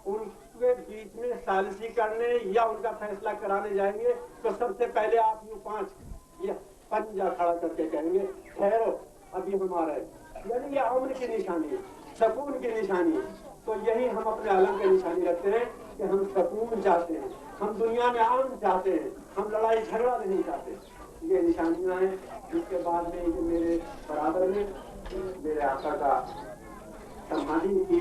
ان کے بیچ میں ثالثی کرنے یا ان کا فیصلہ کرانے جائیں گے تو سب سے پہلے آپ یوں 5 یہ پنجہ کھڑا کر کے کہیں گے ٹھہرو ابھی ہمارا ہے، یعنی یہ امن کی نشانی ہے، سکون کی نشانی ہے۔ تو یہی ہم اپنے عالم کی نشانی رکھتے ہیں کہ ہم سکون چاہتے ہیں، ہم دنیا میں امن چاہتے ہیں، ہم لڑائی جھگڑا نہیں چاہتے۔ یہ نشانیاں ہیں۔ اس کے بعد میں یہ میرے برابر میں میرے آقا کا سمادھی کی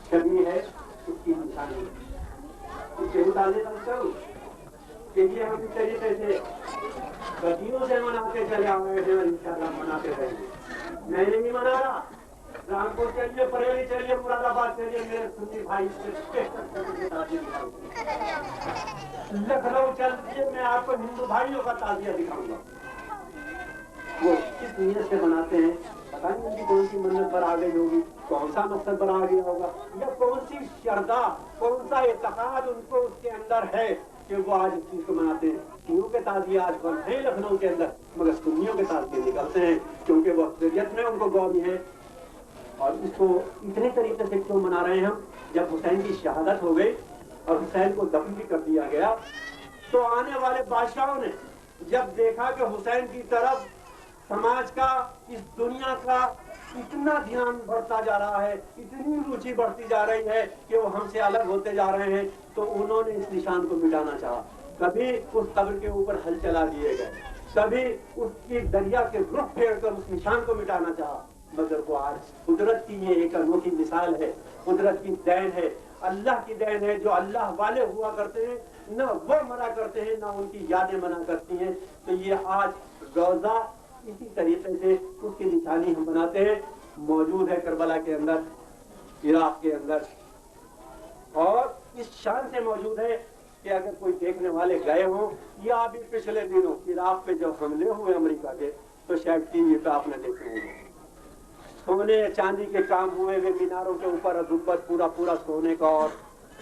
چھوی ہے، اس کی نشانی اس کے متعلق سمجھتا ہوں کہ یہ ہم اس طریقے سے صدیوں سے مناتے چلے آئے ہیں اور انشاءاللہ مناتے رہیں گے۔ میں نہیں منا رہا، رامپور چلیے، بریلی چلیے، مراد آباد چلیے، میرے سنی بھائی سے لکھنؤ چلیے، میں آپ کو ہندو بھائیوں کا تعزیہ دکھاؤں گا۔ وہ کس نیت سے بناتے ہیں، پتہ نہیں ان کی کون سی منت پر آ گئی ہوگی، کون سا مقصد پر آ گیا ہوگا، یا کون سی شردا، کون سا اعتقاد ان کو اس کے اندر ہے کہ وہ آج اس چیز کو مناتے ہیں۔ شیعوں کے تعزیے آج بند ہیں لکھنؤ کے اندر، مگر سنیوں کے تعزیے نکلتے ہیں کیونکہ وہ اکثریت میں ان کو گوئی ہے۔ اور اس کو اتنے طریقے سے کیوں منا رہے ہیں ہم؟ جب حسین کی شہادت ہو گئی اور حسین کو دفن بھی کر دیا گیا تو آنے والے بادشاہوں نے جب دیکھا کہ حسین کی طرف سماج کا، اس دنیا کا اتنا دھیان بڑھتا جا رہا ہے، اتنی روچی بڑھتی جا رہی ہے کہ وہ ہم سے الگ ہوتے جا رہے ہیں، تو انہوں نے اس نشان کو مٹانا چاہا۔ کبھی اس قبر کے اوپر ہل چلا دیے گئے، کبھی اس کی دریا کے رخ پھیر کر اس نشان کو مٹانا چاہا، مگر وہ آج قدرت کی یہ ایک انوکھی مثال ہے، قدرت کی دین ہے، اللہ کی دین ہے۔ جو اللہ والے ہوا کرتے ہیں نہ وہ منا کرتے ہیں، نہ ان کی یادیں منا کرتی ہیں۔ تو یہ آج روزہ اسی طریقے سے اس کی نشانی ہم بناتے ہیں، موجود ہے کربلا کے اندر، عراق کے اندر، اور اس شان سے موجود ہے کہ اگر کوئی دیکھنے والے گئے ہوں یا ابھی پچھلے دنوں عراق پہ جب حملے ہوئے امریکہ کے تو شاید ٹی وی پہ آپ نے دیکھے ہوں گے، سونے چاندی کے کام ہوئے ہوئے میناروں کے اوپر گنبد پورا سونے کا، اور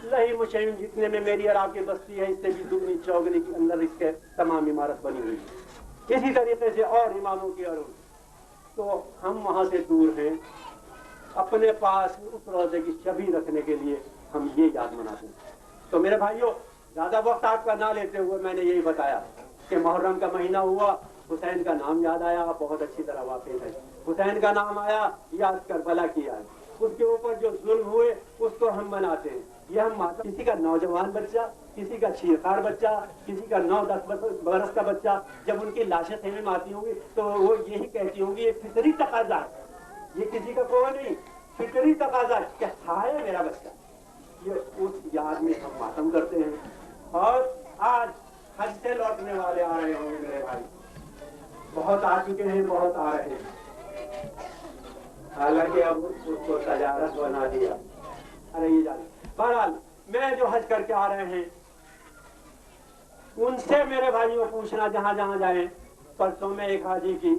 لہی مشین جتنے میں میری اور آپ کی بستی ہے اس سے بھی دگنی چوگنی کے اندر اس کے تمام عمارت بنی ہوئی ہے۔ اسی طریقے سے اور اماموں کی عروج، تو ہم وہاں سے دور ہیں، اپنے پاس اس روزے کی شبیہ رکھنے کے لیے ہم یہ یاد مناتے ہیں۔ تو میرے بھائیوں، زیادہ وقت آپ کا نہ لیتے ہوئے میں نے یہی بتایا کہ محرم کا مہینہ ہوا، حسین کا نام یاد آیا، آپ بہت اچھی طرح واقف ہے، حسین کا نام آیا، یاد کربلا کی آئی، اس کے اوپر جو ظلم ہوئے اس کو ہم مناتے ہیں۔ یہ ہم کسی کا نوجوان بچہ، کسی کا شیرخوار بچہ، کسی کا 9-10 برس کا بچہ جب ان کی لاشیں خیمے میں آتی ہوں گی تو وہ یہی کہتی ہوں گی یہ فطری تقاضا ہے، یہ کسی کا کوئی نہیں، فطری تقاضا ہے کہ ہائے میرا بچہ۔ یہ اس یاد میں ہم ماتم کرتے ہیں۔ اور آج حج سے لوٹنے والے آ رہے ہوں گے میرے بھائی، بہت آ چکے ہیں، بہت آ رہے ہیں، حالانکہ اب اس کو تجارت بنا دیا۔ ارے یہ جانے بہرحال میں جو حج کر کے آ رہے ہیں ان سے میرے بھائیوں پوچھنا جہاں جہاں جائیں۔ پرسوں میں ایک حاجی کی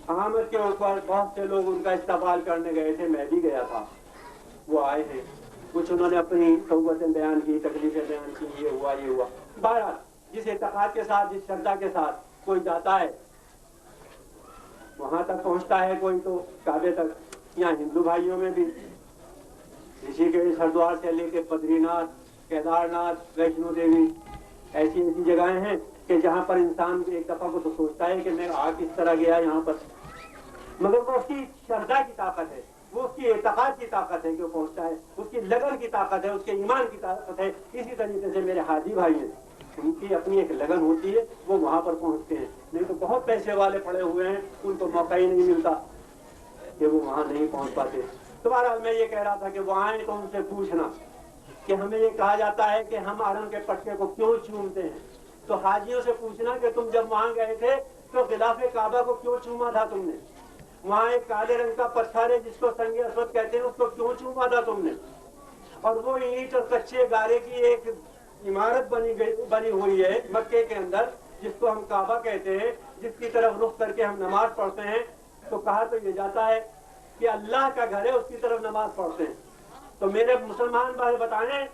آمد کے اوپر بہت سے لوگ ان کا استقبال کرنے گئے تھے، میں بھی گیا تھا، وہ آئے ہیں، کچھ انہوں نے اپنی صحبتیں بیان کی، تکلیفیں بیان کی، یہ ہوا۔ بہرحال جس اعتقاد کے ساتھ، جس شردا کے ساتھ کوئی جاتا ہے وہاں تک پہنچتا ہے، کوئی تو کعبے تک۔ یہاں ہندو بھائیوں میں بھی رشی کیش، ہریدوار سے لے کے بدری ناتھ، کیدارناتھ، ویشنو دیوی، ایسی جگہیں ہیں کہ جہاں پر انسان ایک دفعہ کو تو سوچتا ہے کہ میں آ کس طرح گیا یہاں پر، مگر وہ اس کی شردا کی طاقت ہے، وہ اس کی اعتقاد کی طاقت ہے کہ وہ پہنچتا ہے، اس کی لگن کی طاقت ہے، اس کے ایمان کی طاقت ہے۔ اسی طریقے سے میرے حاجی بھائی ہیں، ان کی اپنی ایک لگن ہوتی ہے، وہ وہاں پر پہنچتے ہیں۔ نہیں تو بہت پیسے والے پڑے ہوئے ہیں، ان کو موقع ہی نہیں ملتا کہ وہ وہاں نہیں پہنچ پاتے۔ تو بہرحال میں یہ کہہ رہا تھا کہ وہ آئیں تو ان سے پوچھنا کہ ہمیں یہ کہا جاتا ہے کہ ہم حرم کے پٹے کو کیوں چومتے ہیں، تو حاجیوں سے پوچھنا کہ تم جب وہاں گئے تھے تو غلاف کعبہ کو کیوں چوما تھا تم نے، وہاں ایک کالے رنگ کا پتھر ہے جس کو سنگ اسود کہتے ہیں، اس کو کیوں چوما تھا تم نے، اور وہ اینٹ اور کچے گارے کی ایک इमारत बनी हुई है मक्के के अंदर, जिसको हम काबा कहते हैं, जिसकी तरफ रुख करके हम नमाज पढ़ते हैं, तो कहा तो ये जाता है कि अल्लाह का घर है, उसकी तरफ नमाज पढ़ते हैं। तो मेरे मुसलमान भाई बताएं,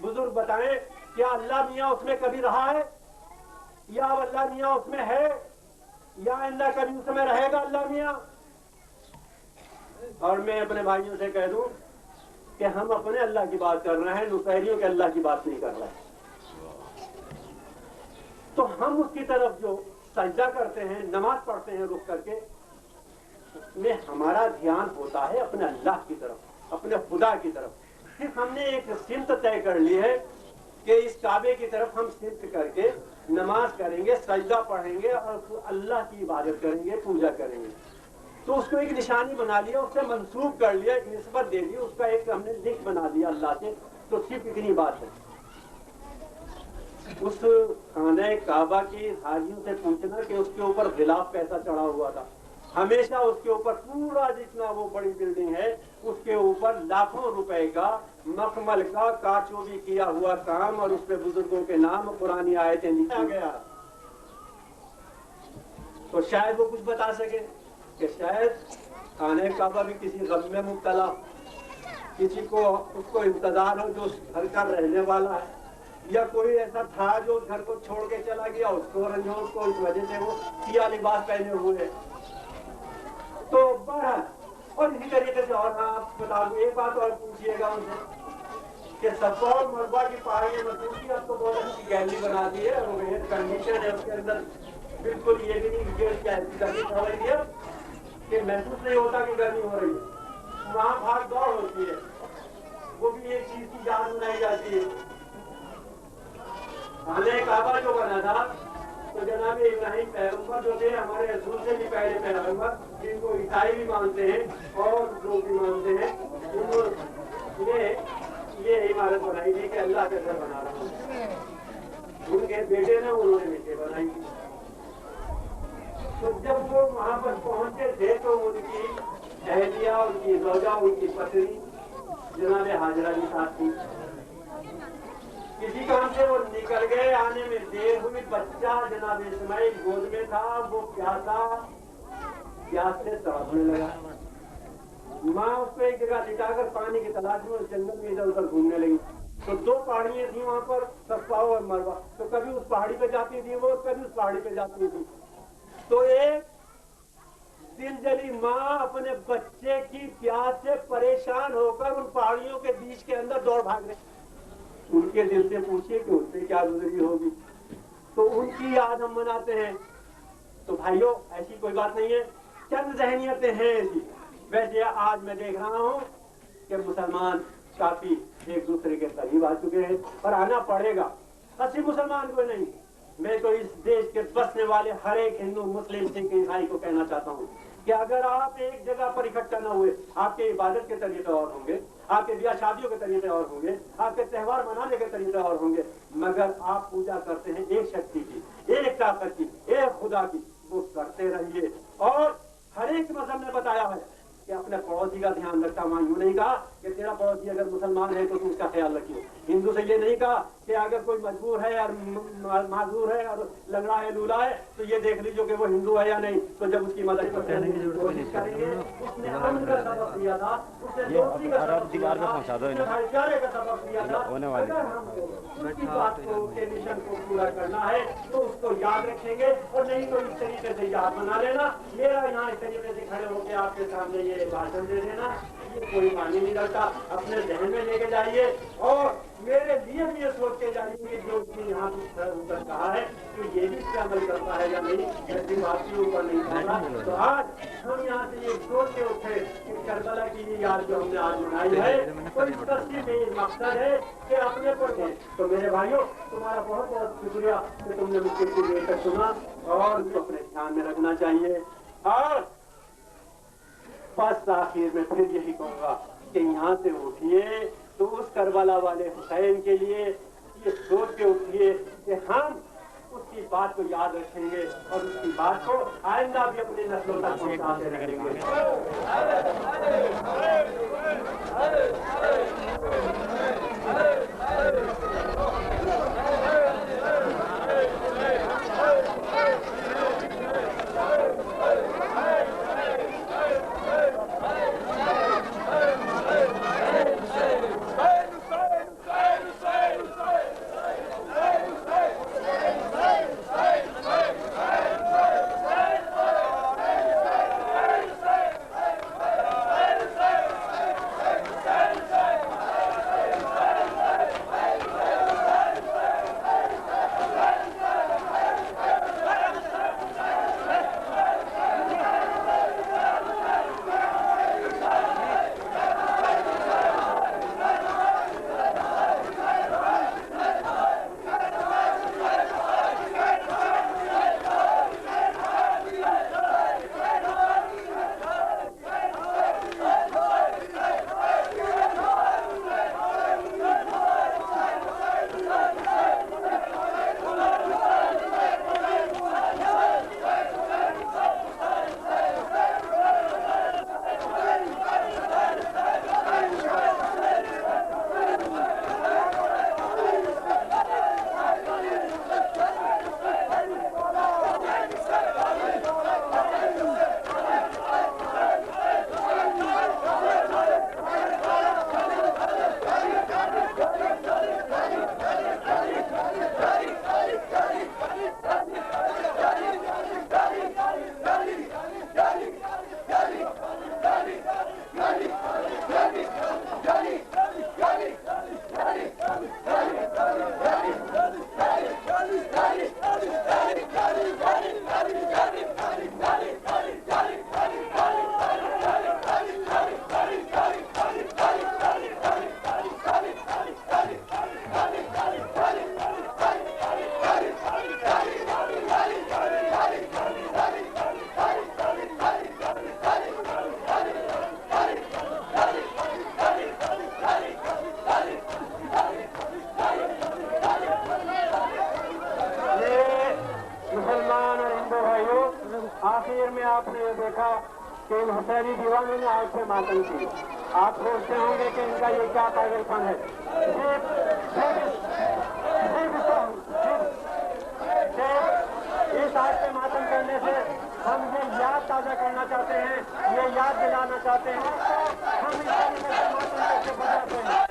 बुजुर्ग बताएं, क्या अल्लाह मियाँ उसमें कभी रहा है, या अब अल्लाह मियाँ उसमें है, या अल्लाह कभी उसमें रहेगा अल्लाह मियाँ? और मैं अपने भाइयों से कह दूं कि हम अपने अल्लाह की बात कर रहे हैं, नुसैरियों के अल्लाह की बात नहीं कर रहे हैं। तो हम उसकी तरफ जो सजदा करते हैं, नमाज पढ़ते हैं रुक करके, उसमें हमारा ध्यान होता है अपने अल्लाह की तरफ, अपने खुदा की तरफ। फिर हमने एक सिमत तय कर ली है कि इस काबे की तरफ हम सिमत करके नमाज करेंगे, सजदा पढ़ेंगे और अल्लाह की इबादत करेंगे, पूजा करेंगे। तो उसको एक निशानी बना लिया, उससे मंसूब कर लिया, एक निस्बत दे दी, उसका एक हमने लिंक बना दिया अल्लाह से। तो सिर्फ इतनी बात है। उस खाने काबा की हाजियों से पूछना कि उसके ऊपर गिलाफ कैसा चढ़ा हुआ था। हमेशा उसके ऊपर पूरा जितना वो बड़ी बिल्डिंग है, उसके ऊपर लाखों रुपए का मखमल का काचोबी किया हुआ काम, और उस पे बुजुर्गों के नाम पुरानी आयतें लिखा गया। तो शायद वो कुछ बता सके कि शायद खाने काबा भी किसी गम में मुब्तला, किसी को उसको इंतजार हो जो उस घर का रहने वाला है, या कोई ऐसा था जो उस घर को छोड़ के चला गया, उसको रंजोर को इस वजह से वो सिया लिबास पहने हुए है। तो बहरहाल, और इसी तरीके से, और आप बता दूं एक बात और पूछिएगा उनसे कि सफा और मरबा की पहाड़ियां मजबूत की, अब तो बहुत अच्छी गैलरी बना दी है, और एयर कंडीशन है उसके अंदर, बिल्कुल ये भी नहीं गर्मी हो रही है कि महसूस नहीं होता कि गर्मी हो रही है। वहाँ भाग दौड़ होती है, वो भी एक चीज की याद बनाई जाती है। खाने काबा जो बना था, तो जनाब इब्राहिम पैगंबर जो थे, हमारे रसूल से भी पहले पैगंबर, जिनको ईसाई भी मानते हैं और लोग भी मानते हैं, ये इमारत बनाई थी कि अल्लाह का घर बना रहा हूँ। उनके बेटे ने उन्होंने मिलकर बनाई थी। तो जब वो वहां पर पहुंचे थे, तो उनकी अहलिया, उनकी ज़ौजा, उनकी पत्नी जनाब हाजरा की साथ थी। किसी काम से वो निकल गए, आने में देर हुई, बच्चा जनाब इस्माइल गोद में था, वो प्यास से तड़पने लगा। माँ उसको एक जगह लिटाकर पानी की तलाश में उस जंगल में इधर उधर घूमने लगी। तो दो पहाड़ियां थी वहां पर, सफा और मरवा। तो कभी उस पहाड़ी पे जाती थी वो, कभी उस पहाड़ी पे जाती थी। तो एक दिलजली माँ अपने बच्चे की प्यास से परेशान होकर उन पहाड़ियों के बीच के अंदर दौड़ भाग रही। उनके दिल से पूछिए कि उससे क्या गुजरी होगी। तो उनकी याद हम मनाते हैं। तो भाइयों, ऐसी कोई बात नहीं है, चंद ज़हनियतें हैं ऐसी। वैसे आज मैं देख रहा हूँ कि मुसलमान काफी एक दूसरे के करीब आ चुके हैं, और आना पड़ेगा। सिर्फ मुसलमान को नहीं, मैं तो इस देश के बसने वाले हर एक हिंदू, मुस्लिम, सिख, ईसाई को कहना चाहता हूँ कि अगर आप एक जगह पर इकट्ठा न हुए, आपके इबादत के तरीके और होंगे, आपके ब्याह शादियों के तरीके और होंगे, आपके त्यौहार मनाने के तरीके और होंगे, मगर आप पूजा करते हैं एक शक्ति की, एक ताकत की, एक खुदा की, वो करते रहिए। और हर एक मजहब ने बताया है कि अपने पड़ोसी का ध्यान रखता। वहां यूं नहीं कहा कि तेरा पड़ोसी अगर मुसलमान है तो तू उसका ख्याल रखिए। हिंदू से ये नहीं कहा कि अगर कोई मजबूर है और माजूर है और लंगड़ा है, लूला है, तो ये देख लीजिए कि वो हिंदू है या नहीं। तो जब उसकी मदद करने की कोशिश करेंगे, उसने अमन का सबक दिया था, उसने दोस्ती का सबक दिया था, उसने भाईचारे का सबक दिया था। अगर हमको उसकी बात को, उसके मिशन को पूरा करना है तो उसको याद रखेंगे, और नहीं तो इस तरीके से याद बना लेना। मेरा यहाँ इस तरीके से खड़े होकर आपके सामने ये भाषण दे देना, ये कोई मानी नहीं करता। अपने जहन में लेके जाइए, और मेरे लिए भी ये सोच के जाइए कि जो उसने यहाँ ऊपर कहा है कि ये भी इसका अमल करता है या नहीं, ऐसी बात के ऊपर नहीं करता। तो आज हम यहाँ से ये सोच के उठे कि करबला की ये याद जो हमने आज मनाई है, तो इसका सिर्फ ये मकसद है कि अपने पर है। तो मेरे भाइयों, तुम्हारा बहुत बहुत शुक्रिया कि तुमने मुझे इतनी देर तक सुना, और उसको अपने ध्यान में रखना चाहिए। और बस आखिर में फिर यही कहूँगा कि यहाँ से उठिए तो उस करबला वाले हुसैन के लिए ये सोच के उठिए कि हम उसकी बात को याद रखेंगे, और उसकी बात को आइंदा भी अपनी नस्लों तक पहुँचाते रहेंगे। کہ ان حسینی دیوانوں نے آگ سے ماتم کی. آپ سوچتے ہوں گے کہ ان کا یہ کیا پاگل پن ہے. اس آگ پہ ماتم کرنے سے ہم یہ یاد تازہ کرنا چاہتے ہیں, یہ یاد دلانا چاہتے ہیں ہم اس طریقے سے ماتم کیسے بجاتے ہیں.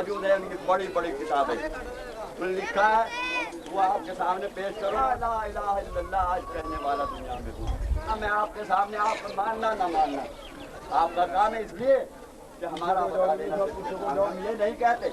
मौजूद है, उनकी बड़ी बड़ी किताबें उन्होंने लिखा है, वो आपके सामने पेश करो। ला इलाहा इल्लल्लाह आज कहने वाला दुनिया में हूँ, मैं आपके सामने आपको मानना ना मानना आपका काम है, इसलिए कि हमारा हम ये नहीं कहते।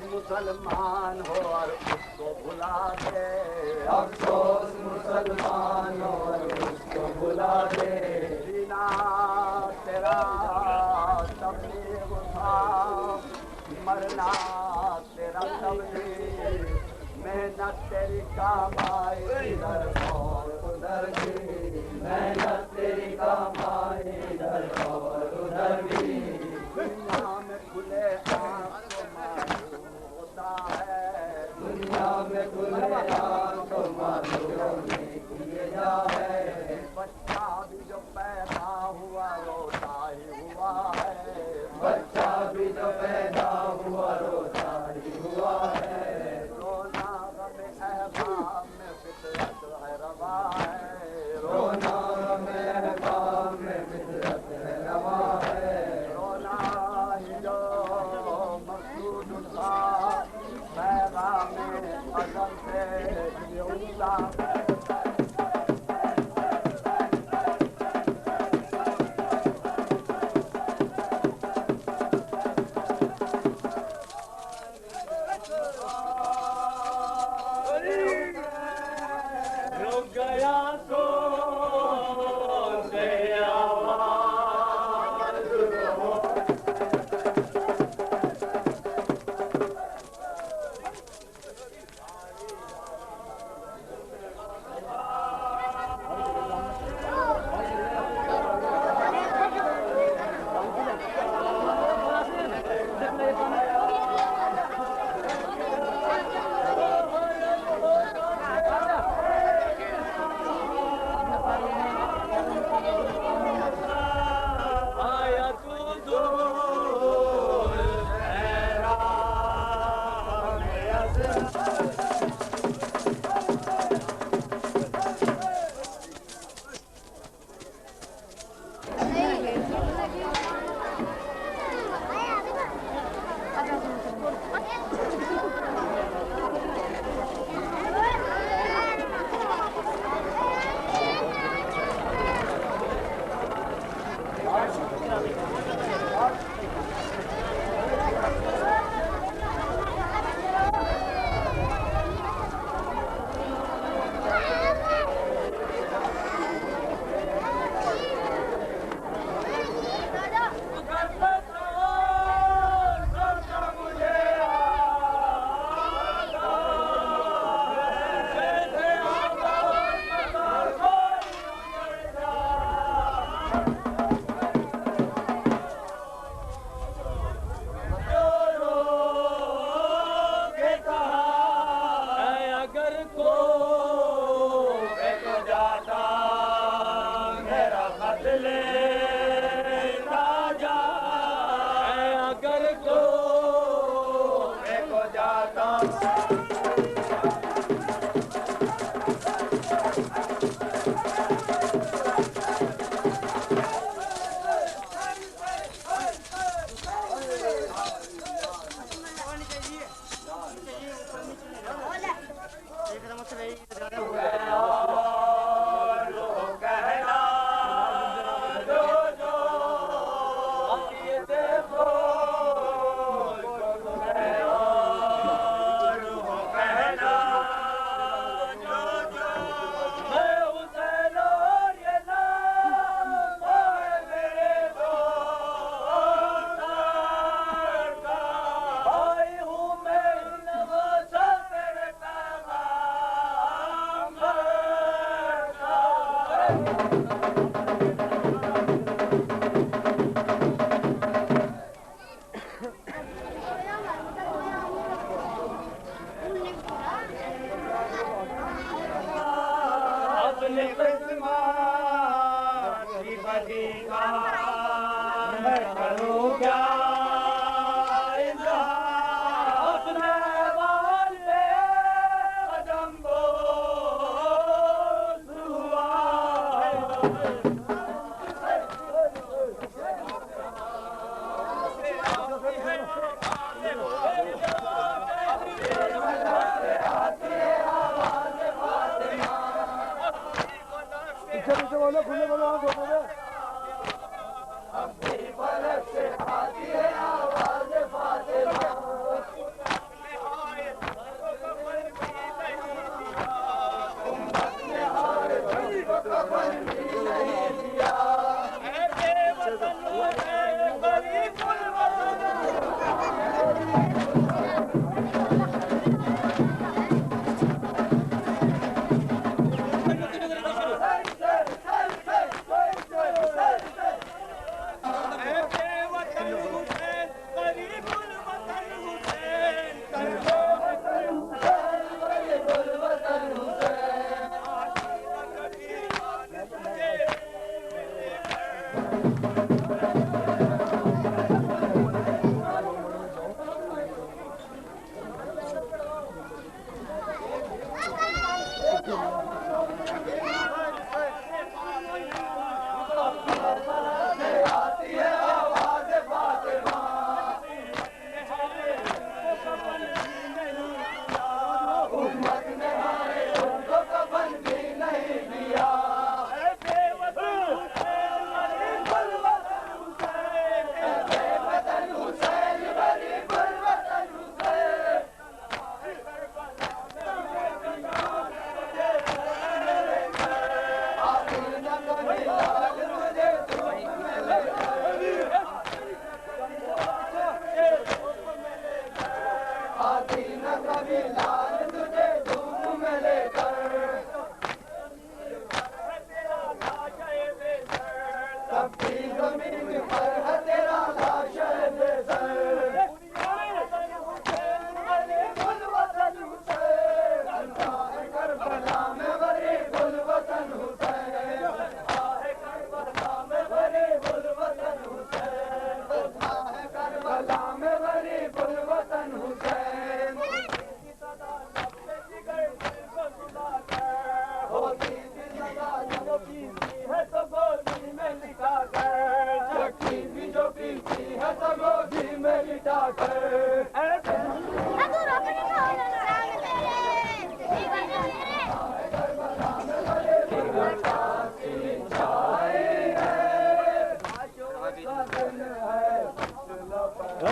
मुसलमान हो और उसको भुला दे, अफसोस मुसलमान हो और उसको भुला दे। जीना तेरा तबलीग था, मरना तेरा तबलीग, मेहनत तेरी कमाई इधर और उधर भी, मेहनत तेरी कमाई इधर और उधर भी। दुनिया में खुले आँख को मालूम होता है, दुनिया में खुले आँख को मालूम किया है। बच्चा भी जो पैदा हुआ रोता ही हुआ है, बच्चा भी जो पैदा हुआ रोता ही हुआ है। रोना गम अहबाब में फितरत है रवा है, रोना गम अहबाब में फितरत है रवा है। रोना ही जो मकसूद था पैगाम अज़ल से ये उला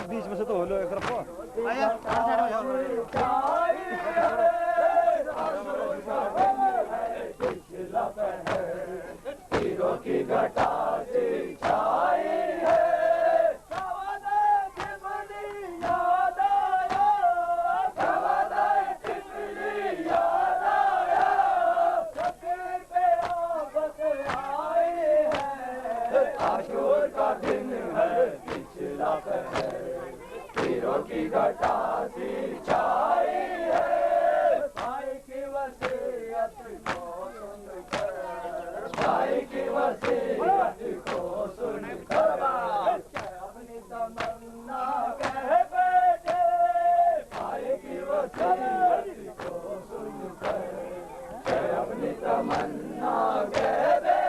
बीच में से तो हो लो एक तरफ की घटा से छाई है की घटा सी छाई है भाई की वसीयत को सुनकर भाई की वसीयत को सुनकर अपनी तमन्ना कह बैठे भाई की वसीयत को सुनकर अपनी तमन्ना कह बैठे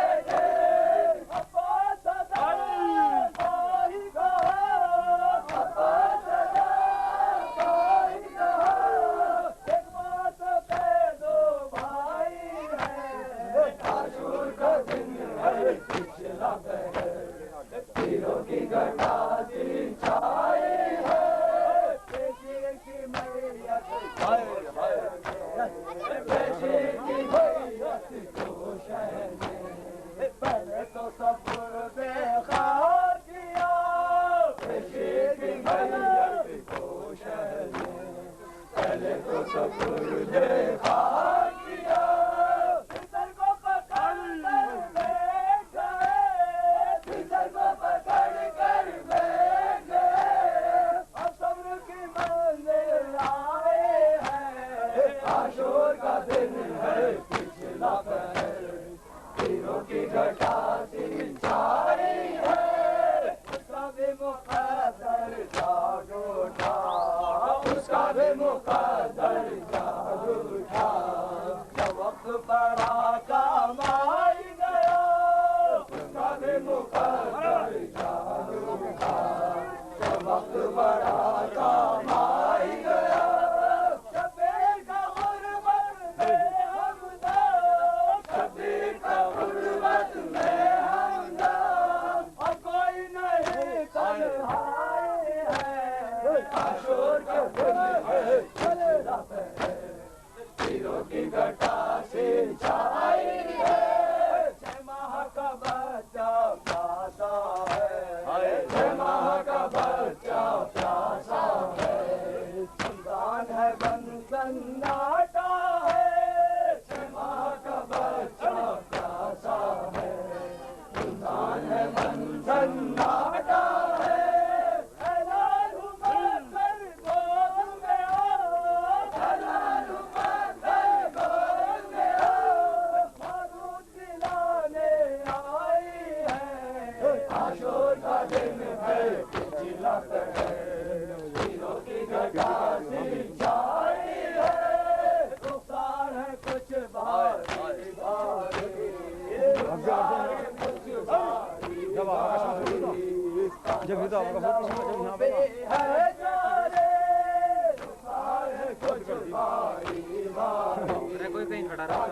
कोई कहीं खड़ा रहा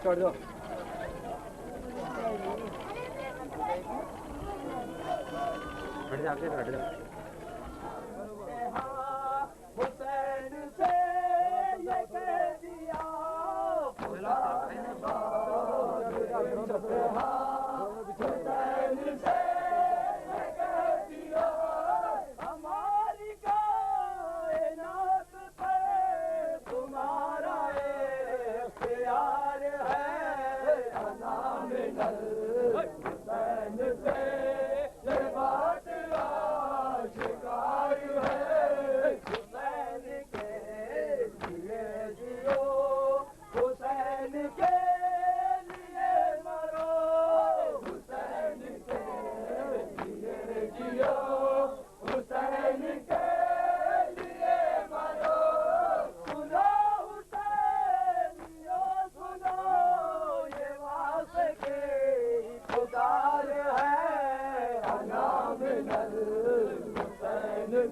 छोड़ दो हट जाते हट जा Husain se ye baat aaj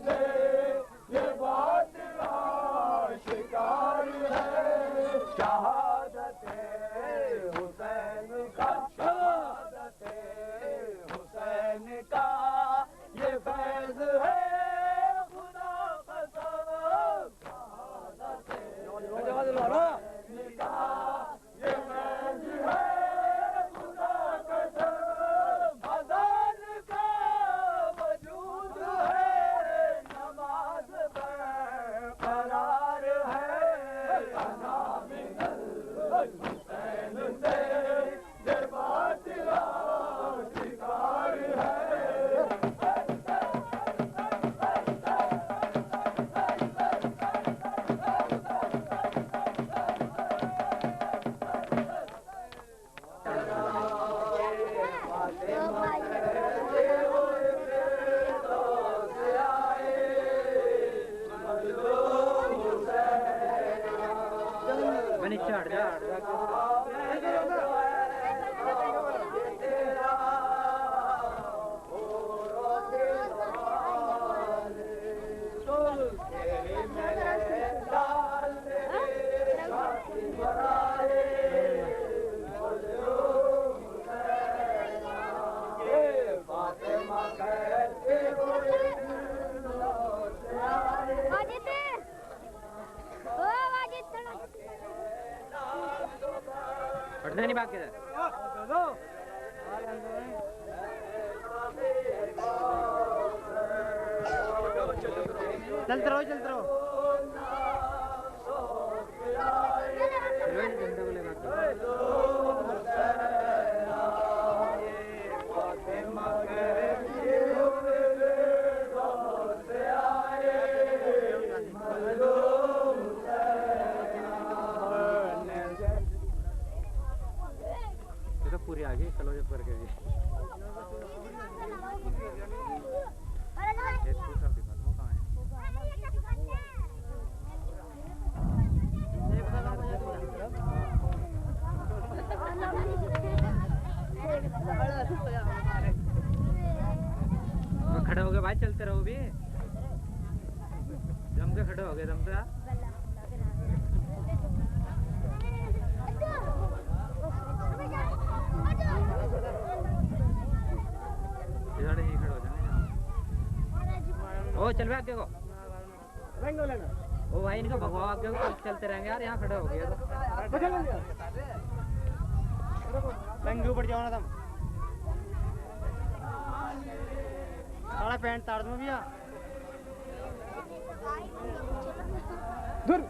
से ये बात आशिकार है। शहादते हुसैन का, शहादते हुसैन का ये फैज़ है, खुदा कसम। शहादते हुसैन का ये फैज़ है, खुदा कसम। अज़ान का वजूद है, नमाज बरकरार है। अना मिनल हुसैन से ये बात आशिकार है। पढ़ने नहीं बाकी चलते रहो चलते रहो। पूरी आ गई चलो जब करके भी खड़े हो गए भाई, चलते रहो भी, जम के खड़े हो गए जम से। ओ चल आगे को ओ भाई इनका भगवा आगे को चलते रहेंगे यार, यहाँ खड़े हो गए तो ऊपर जाओ ना तुम। सारा पैंट ताड़ दूं भैया दूर।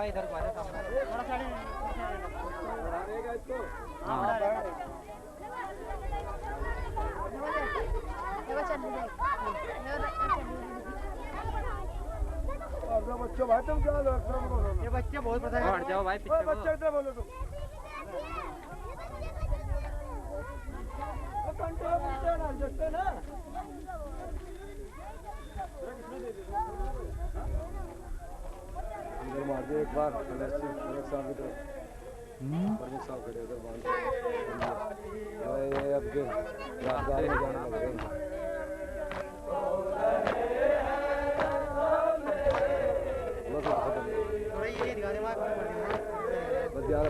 इधर को आ जा सामने। बच्चों भाई तुम क्या ये बच्चे बहुत पता है। हट जाओ भाई पीछे को। बच्चे इधर बोलो तुम कंट्रोल करते ना जस्ते ना इधर मार दे एक बार अलग साहब इधर प्रमुख साहब खड़े उधर बांध ये अब के यादगार में जाने लग गए बस यार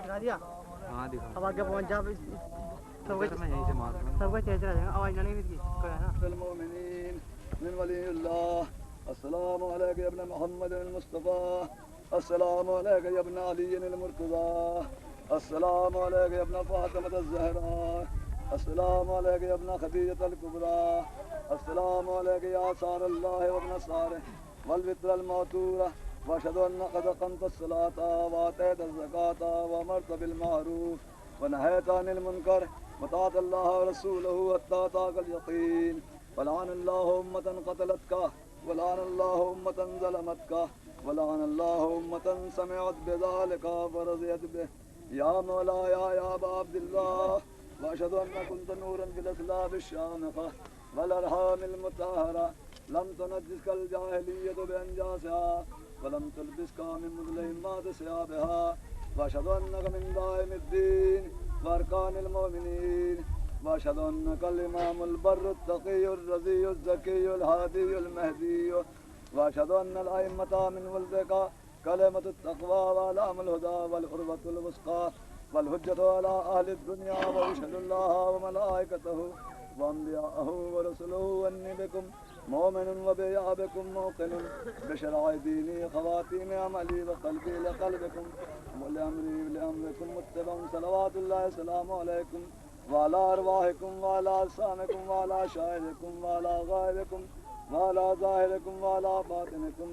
दिखा दिया। हाँ दिखा। अब आगे पहुंच जा सबका मैं यहीं से मार दूंगा। सबका चेहरा जाएगा आवाज जाने की कोई है ना। المؤمنين من ولي الله السلام عليك يا ابن محمد المصطفى السلام عليك يا ابن علي المرتضى السلام عليك يا ابن فاطمة الزهراء السلام عليك يا ابن خديجة الكبرى السلام عليك يا آثار الله وابن صاره والبتر المعتورة واشهد ان قد قمت الصلاة واتيت الزكاة وامرت بالمعروف ونهيت عن المنكر وطاعت الله ورسوله حتى أتاك اليقين ولعن الله أمة قتلتك ولعن الله أمة ظلمتك ولعن الله أمة سمعت بذلك فرضيت به يا مولاي يا أبا عبد الله وأشهد أن كنت نورا في الأسلاب الشامخة والأرحام المطهرة لم تنجسك الجاهلية بأنجاسها ولم تلبسك من مظلمات ثيابها وأشهد أنك من دائم الدين وأركان المؤمنين وأشهد أنك الإمام البر التقي الرضي الزكي الهادي المهدي وأشهد أن الأئمة من ولدك كلمة التقوى وأعلام الهدى والعروة الوثقى والحجة على أهل الدنيا وأشهد الله وملائكته وأنبياءه ورسله أني بكم مؤمن وبيا بكم موقن بشرع ديني خواتيم عملي وقلبي لقلبكم ولأمري لأمركم متبع صلوات الله السلام عليكم وعلى أرواحكم وعلى أجسامكم وعلى شاهدكم وعلى غائبكم وعلى ظاهركم وعلى باطنكم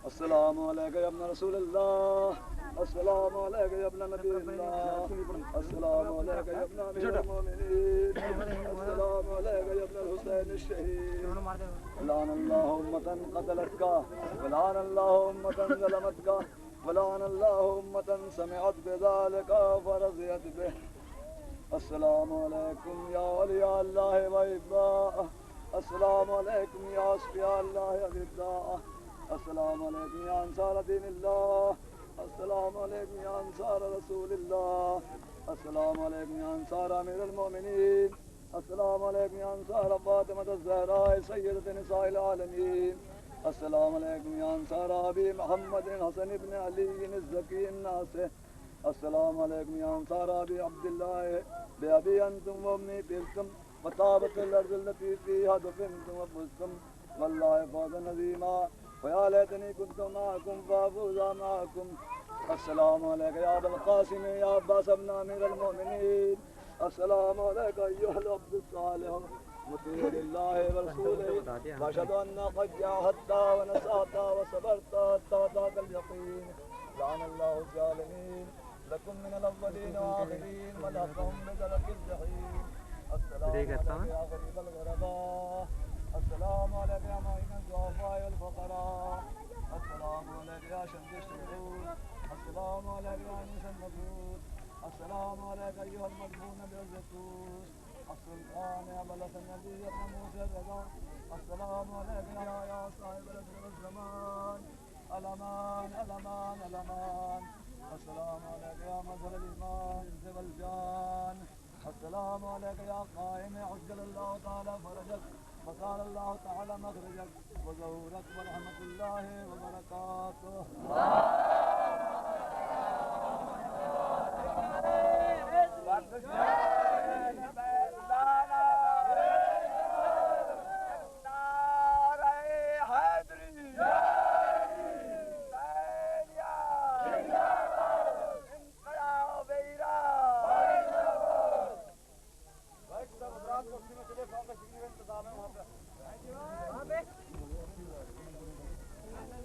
السلام عليك يا ابن رسول الله السلام عليك يا ابن نبي الله السلام عليك يا ابن أمير المؤمنين السلام عليك يا ابن الحسين الشهيد لعن الله أمة قتلتك ولعن الله أمة ظلمتك ولعن الله أمة سمعت بذلك فرضيت به السلام عليكم يا ولي الله وإباءه السلام عليكم يا أصفياء الله وإباءه السلام عليكم يا أنصار دين الله السلام عليكم يا أنصار رسول الله السلام عليكم يا أنصار أمير المؤمنين السلام عليكم يا أنصار فاطمة الزهراء سيدة نساء العالمين السلام عليكم يا أنصار أبي محمد حسن بن علي الزكي الناصح السلام عليكم يا أنصار أبي عبد الله بأبي أنتم وأمي بلتم وطابت الأرض التي فيها دفنتم وفزتم والله فوزا عظيما ويا ليتني كنت معكم فافوز معكم السلام عليك يا أبا القاسم يا عباس بن أمير المؤمنين السلام عليك أيها العبد الصالح مطيع لله ورسوله وأشهد أن قد جاهدت ونسأت وصبرت حتى أتاك اليقين لعن الله الظالمين لكم من الأولين وآخرين ولحقهم بدرك الجحيم السلام عليك يا غريب الغرباء السلام عليك يا معين الضعفاء والفقراء السلام عليك يا شمس الشهود السلام عليك يا أنيس النفوس السلام عليك أيها المدفون بالزيتوس السلطان يا بلس النبي ابن موسى الرضا السلام عليك يا صاحب الأسر والزمان الأمان الأمان الأمان السلام عليك يا مظهر الإيمان والجان السلام عليك يا قائم عجل الله تعالى فرجك وقال الله تعالى مخرجك وظهورك ورحمة الله وبركاته